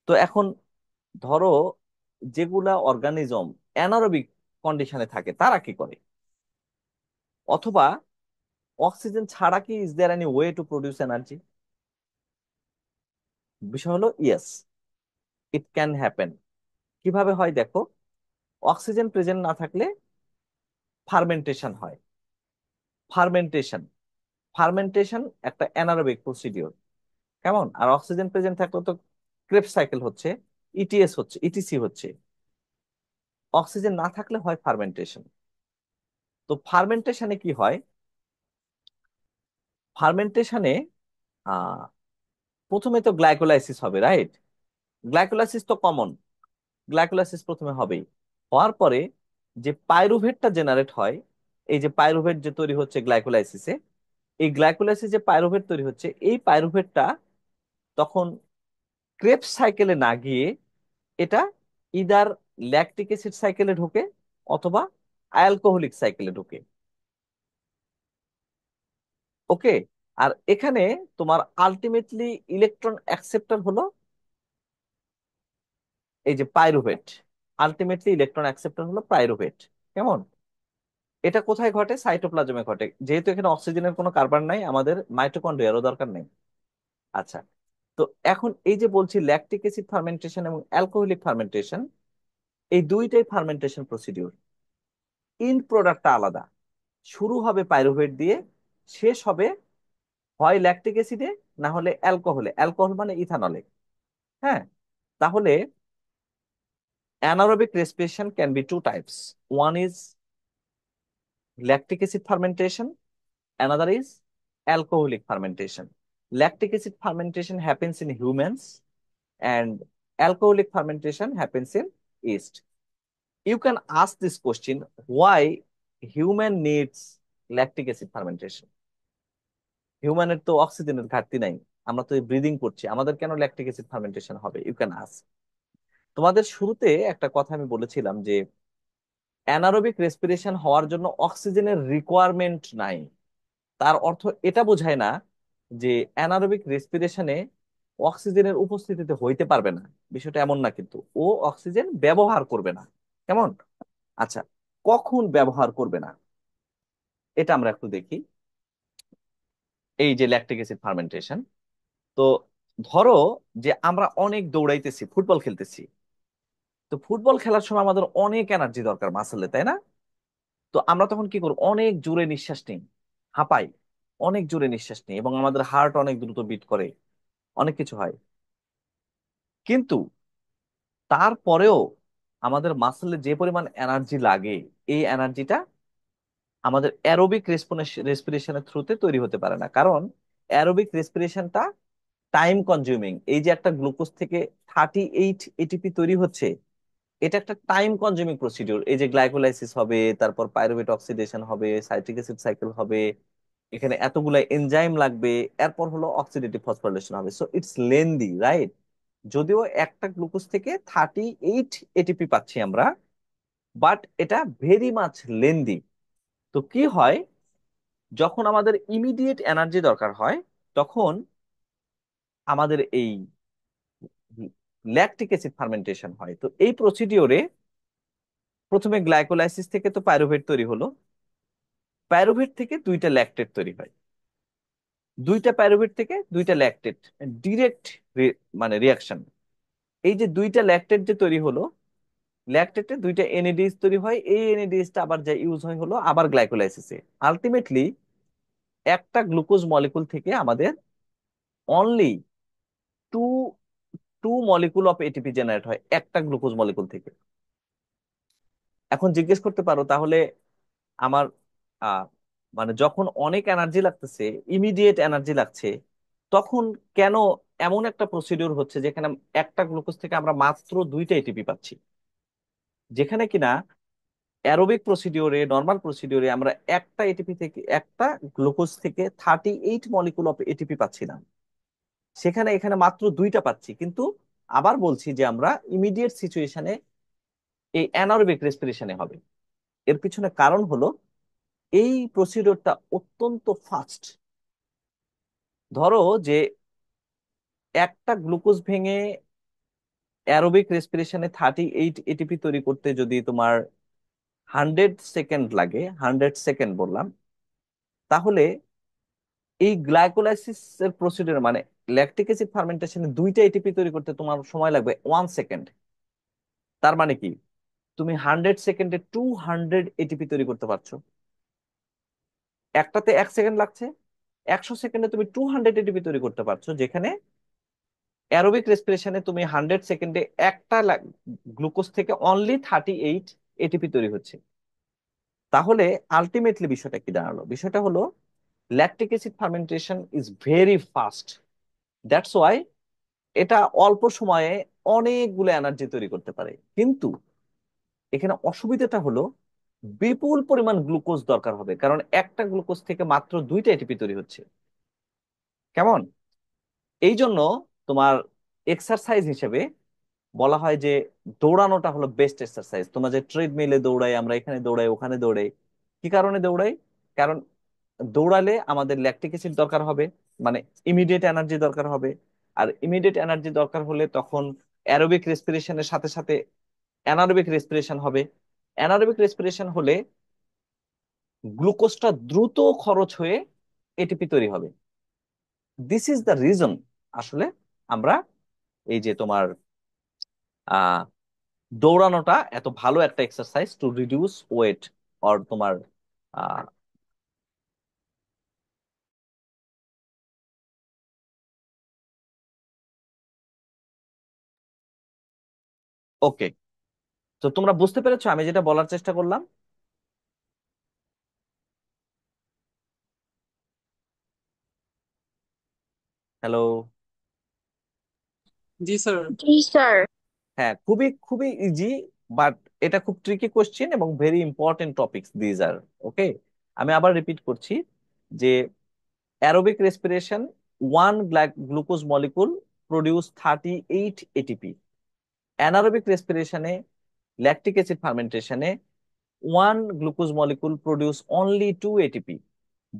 তো এখন ধরো যেগুলা অর্গানিজম অ্যানারোবিক কন্ডিশনে থাকে তারা কি করে? অথবা অক্সিজেন ছাড়া কি is there any way to produce energy? বিষয় হলো ইয়েস, ইট ক্যান হ্যাপেন। কিভাবে হয় দেখো, অক্সিজেন প্রেজেন্ট না থাকলে ফার্মেন্টেশন হয়। ফার্মেন্টেশন ফার্মেন্টেশন একটা অ্যানারোবিক প্রসিডিওর। কেমন? আর অক্সিজেন প্রেজেন্ট থাকলে তো ক্রেবস সাইকেল হচ্ছে, ইটিএস হচ্ছে, ইটিসি হচ্ছে। অক্সিজেন না থাকলে হয় ফার্মেন্টেশন। তো ফার্মেন্টেশনে কি হয়? ফার্মেন্টেশনে আহ প্রথমে তো গ্লাইকোলাইসিস হবে, রাইট? গ্লাইকোলাইসিস তো কমন, গ্লাইকোলাইসিস প্রথমে হবেই। হওয়ার পরে যে পাইরুভেটটা জেনারেট হয়, এই যে পাইরুভেট যে তৈরি হচ্ছে গ্লাইকোলাইসিসে, এই গ্লাইকোলাইসিস যে পাইরুভেট তৈরি হচ্ছে, এই পাইরুভেটটা তখন ক্রেবস সাইকেলে না গিয়ে এটা ইদার ল্যাকটিক অ্যাসিড সাইকেলে ঢোকে অথবা অ্যালকোহলিক সাইকেলে ঢোকে। ওকে, আর এখানে তোমার আলটিমেটলি ইলেকট্রন অ্যাকসেপ্টর হলো এই যে পাইরুভেট। আলটিমেটলি ইলেকট্রন অ্যাকসেপ্টর হলো পাইরুভেট। কেমন? এটা কোথায় ঘটে? সাইটোপ্লাজমে ঘটে। যেহেতু এখানে অক্সিজেনের কোনো কার্বন নাই, আমাদের মাইটোকন্ড্রিয়ারও দরকার নেই। আচ্ছা, তো এখন এই যে বলছি ল্যাকটিক অ্যাসিড ফার্মেন্টেশন এবং অ্যালকোহলিক ফার্মেন্টেশন, এই দুইটাই ফার্মেন্টেশন প্রসিডিউর। ইন্ড প্রোডাক্টটা আলাদা। শুরু হবে পাইরুভেট দিয়ে, শেষ হবে হয় ল্যাকটিক অ্যাসিডে, না হলে অ্যালকোহলে। অ্যালকোহল মানে ইথানলে। হ্যাঁ, তাহলে anaerobic respiration can be two types. One is lactic acid fermentation, another is alcoholic fermentation. Lactic acid fermentation happens in humans and alcoholic fermentation happens in yeast. You can ask this question, why human needs lactic acid fermentation? হিউম্যানের তো অক্সিজেনের ঘাটতি নাই, আমরা তো breathing করছি, আমাদের কেন lactic acid fermentation হবে? You can ask. তোমাদের শুরুতে একটা কথা আমি বলেছিলাম যে অ্যানারোবিক রেসপিরেশন হওয়ার জন্য অক্সিজেনের রিকোয়ারমেন্ট নাই। তার অর্থ এটা বোঝায় না যে অ্যানারোবিক রেসপিরেশনে অক্সিজেনের উপস্থিতিতে হইতে পারবে না, বিষয়টা এমন না। কিন্তু ও অক্সিজেন ব্যবহার করবে না। কেমন? আচ্ছা, কখন ব্যবহার করবে না এটা আমরা একটু দেখি। এই যে ল্যাকটিক অ্যাসিড ফার্মেন্টেশন, তো ধরো যে আমরা অনেক দৌড়াইতেছি, ফুটবল খেলতেছি। তো ফুটবল খেলার সময় আমাদের অনেক এনার্জি দরকার মাসেলে, তাই না? তো আমরা তখন কি করব? অনেক জোরে নিঃশ্বাস নিই, হাঁপাই, অনেক জোরে নিঃশ্বাস নিই, এবং আমাদের হার্ট অনেক দ্রুত বিট করে, অনেক কিছু হয়। কিন্তু তারপরেও আমাদের মাসেলে যে পরিমাণ এনার্জি লাগে, এই এনার্জিটা আমাদের অ্যারোবিক রেসপিরেশনের থ্রুতে তৈরি হতে পারে না। কারণ অ্যারোবিক রেসপিরেশনটা টাইম কনজিউমিং। এই যে একটা গ্লুকোজ থেকে 38 এটিপি তৈরি হচ্ছে, এটা একটা টাইম কনজিউমিং প্রসিডিউর। এই যে গ্লাইকোলাইসিস হবে, তারপর পাইরুভেট অক্সিডেশন হবে, সাইট্রিক অ্যাসিড সাইকেল হবে, এখানে এতগুলা এনজাইম লাগবে, এরপর হলো অক্সিডেটিভ ফসফোরিলেশন হবে। So it's lengthy, right? যদিও একটা গ্লুকোজ থেকে 38 এটিপি পাচ্ছি আমরা, বাট এটা ভেরি মাচ লেন্দি। তো কি হয়, যখন আমাদের ইমিডিয়েট এনার্জি দরকার হয়, তখন আমাদের এই ল্যাকটিক অ্যাসিড ফার্মেন্টেশন হয়। তো এই প্রসিডিওরে প্রথমে গ্লাইকোলাইসিস থেকে তো পাইরুভেট তৈরি হলো, পাইরুভেট থেকে দুইটা ল্যাকটেট তৈরি হয়, দুইটা পাইরুভেট থেকে দুইটা ল্যাকটেট, ডিরেক্ট মানে রিয়াকশন। এই যে দুইটা ল্যাকটেট যে তৈরি হলো, ল্যাকটেটে দুইটা এনএডিএইচ তৈরি হয়, এই এনএডিএইচটা আবার যা ইউজ হয় হলো আবার গ্লাইকোলাইসিসে। আলটিমেটলি একটা গ্লুকোজ মলিকুল থেকে আমাদের only two two molecule of ATP generate হয়, একটা গ্লুকোজ মলিকুল থেকে। এখন জিজ্ঞেস করতে পারো, তাহলে আমার আহ মানে যখন অনেক এনার্জি লাগতেছে, ইমিডিয়েট এনার্জি লাগছে, তখন কেন এমন একটা প্রসিডিউর হচ্ছে যেখানে একটা গ্লুকোজ থেকে আমরা মাত্র দুইটা এটিপি পাচ্ছি, যেখানে কিনা অ্যারোবিক প্রসিডিওরে, নর্মাল প্রসিডিওরে আমরা একটা এটিপি থেকে, একটা গ্লুকোজ থেকে 38 মলিকুল অফ এটিপি পাচ্ছি না, সেখানে এখানে মাত্র দুইটা পাচ্ছি। কিন্তু আবার বলছি যে আমরা ইমিডিয়েট সিচুয়েশনে এই অ্যানারোবিক রেসপিরেশনে হবে। এর পিছনে কারণ হলো এই প্রসিডিওরটা অত্যন্ত ফাস্ট। ধরো যে একটা গ্লুকোজ ভেঙে অ্যারোবিক রেসপিরেশনে 38 এটিপি তৈরি করতে যদি তোমার 100 সেকেন্ড লাগে, 100 সেকেন্ড বললাম, তাহলে এই গ্লাইকোলাইসিস এর প্রসিডিউর মানে ল্যাকটিক অ্যাসিড ফার্মেন্টেশনে দুইটা এটিপি তৈরি করতে তোমার সময় লাগবে 1 সেকেন্ড। তার মানে কি, তুমি 100 সেকেন্ডে 200 এটিপি তৈরি করতে পারছো। একটাতে 1 সেকেন্ড লাগছে, 100 সেকেন্ডে তুমি 200 এটিপি তৈরি করতে পারছো, যেখানে অ্যারোবিক রেসপিরেশনে তুমি 100 সেকেন্ডে একটা গ্লুকোজ থেকে অনলি 38 এটিপি তৈরি হচ্ছে। তাহলে আলটিমেটলি বিষয়টা কি দাঁড়ালো? বিষয়টা হলো lactic acid fermentation is very fast. That's why এটা অল্প সময়ে অনেকগুলো এনার্জি তৈরি করতে পারে। কিন্তু এখানে অসুবিধাটা হলো বিপুল পরিমাণ গ্লুকোজ দরকার হবে, কারণ একটা গ্লুকোজ থেকে মাত্র দুইটা এটিপি তৈরি হচ্ছে। কেমন? এই জন্য তোমার এক্সারসাইজ হিসেবে বলা হয় যে দৌড়ানোটা হলো বেস্ট এক্সারসাইজ। তোমরা যে ট্রেডমিলে দৌড়াই, আমরা এখানে দৌড়াই, ওখানে দৌড়াই, কি কারণে দৌড়াই? কারণ দৌড়ালে আমাদের ল্যাকটিক অ্যাসিড দরকার হবে, মানে ইমিডিয়েট এনার্জি দরকার হবে। আর ইমিডিয়েট এনার্জি দরকার হলে তখন অ্যারোবিক রেসপিরেশনের সাথে সাথে অ্যানারোবিক রেসপিরেশন হবে। অ্যানারোবিক রেসপিরেশন হলে গ্লুকোজটা দ্রুত খরচ হয়ে এটিপি তৈরি হবে। দিস ইজ দ্য রিজন আসলে আমরা এই যে তোমার আহ দৌড়ানোটা এত ভালো একটা exercise to reduce weight or তোমার ওকে। তো তোমরা বুঝতে পেরেছো আমি যেটা বলার চেষ্টা করলাম? হ্যালো? জি স্যার। জি স্যার। হ্যাঁ, খুবই খুবই ইজি, বাট এটা খুব ট্রিকি কোশ্চেন এবং very important topics these are. Okay, আমি আবার রিপিট করছি যে aerobic respiration, one glucose molecule produce 38 ATP. Anaerobic রেসপিরেশনে, ল্যাকটিক অ্যাসিড ফার্মেন্টেশনে, one glucose molecule produce only 2 ATP,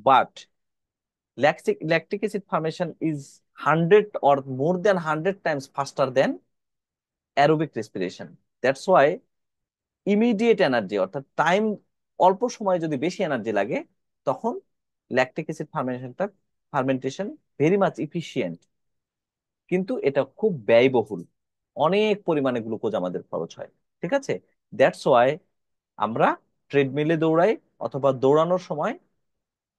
but lactic acid formation is 100 or more than 100 times faster than aerobic respiration. That's why immediate energy অর্থাৎ time, অল্প সময়ে যদি বেশি energy লাগে তখন lactic acid fermentation very much efficient, কিন্তু এটা খুব ব্যয়বহুল, অনেক পরিমাণে গ্লুকোজ আমাদের খরচ হয়। ঠিক আছে, দ্যাটস ওয়াই আমরা ট্রেডমিলে দৌড়াই অথবা দৌড়ানোর সময়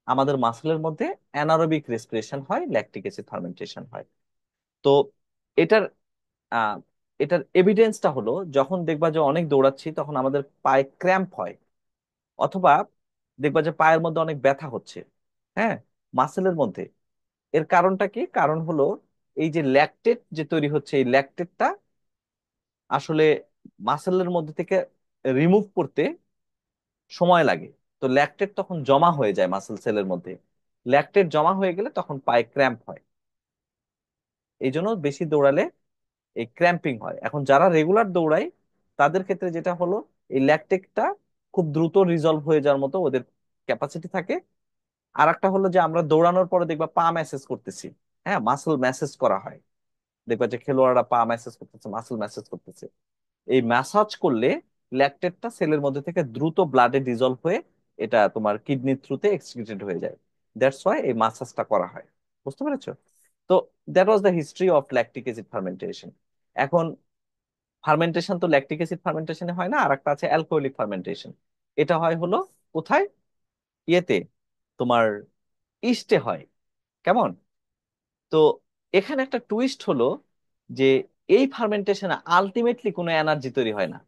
আমাদের মাসেলের মধ্যে অ্যানারোবিক রেসপিরেশন হয়, ল্যাকটিক অ্যাসিড ফার্মেন্টেশন হয়। তো এটার আহ, এটার এভিডেন্সটা হলো যখন দেখবা যে অনেক দৌড়াচ্ছি তখন আমাদের পায়ে ক্র্যাম্প হয়, অথবা দেখবা যে পায়ের মধ্যে অনেক ব্যথা হচ্ছে, হ্যাঁ, মাসেলের মধ্যে। এর কারণটা কি? কারণ হলো এই যে ল্যাকটেট যে তৈরি হচ্ছে, এই ল্যাকটেটটা আসলে মাসেলের মধ্যে থেকে রিমুভ করতে সময় লাগে। তো ল্যাকটেট তখন জমা হয়ে যায় মাসেল সেলের মধ্যে। ল্যাকটেট জমা হয়ে গেলে তখন পায়ে ক্র্যাম্প হয়। এই জন্য বেশি দৌড়ালে এই ক্র্যাম্পিং হয়। এখন যারা রেগুলার দৌড়ায় তাদের ক্ষেত্রে যেটা হলো, এই ল্যাকটেটটা খুব দ্রুত রিজলভ হয়ে যাওয়ার মতো ওদের ক্যাপাসিটি থাকে। আর একটা হলো যে আমরা দৌড়ানোর পরে দেখবা পা ম্যাসেজ করতেছি, হ্যাঁ, মাসল ম্যাসেজ করা হয়। দেখবা যে খেলোয়াড়রা পা ম্যাসেজ করতেছে, মাসল ম্যাসেজ করতেছে। এই ম্যাসাজ করলে ল্যাকটেটটা সেলের মধ্যে থেকে দ্রুত ব্লাডে ডিজলভ হয়ে এটা তোমার কিডনির থ্রুতে এক্সক্রিটেড হয়ে যায়। দ্যাটস ওয়াই এই মাসাজটা করা হয়। বুঝতে পেরেছো? তো that was the history of lactic acid fermentation. এখন ফার্মেন্টেশন তো ল্যাকটিক অ্যাসিড ফার্মেন্টেশনে হয় না, আর একটা আছে অ্যালকোহলিক ফার্মেন্টেশন। এটা হয় হলো কোথায়? ইয়েতে, তোমার ইস্টে হয়। কেমন? তো এখানে একটা টুইস্ট হলো যে এই ফার্মেন্টেশনে আলটিমেটলি কোনো এনার্জি তৈরি হয় না।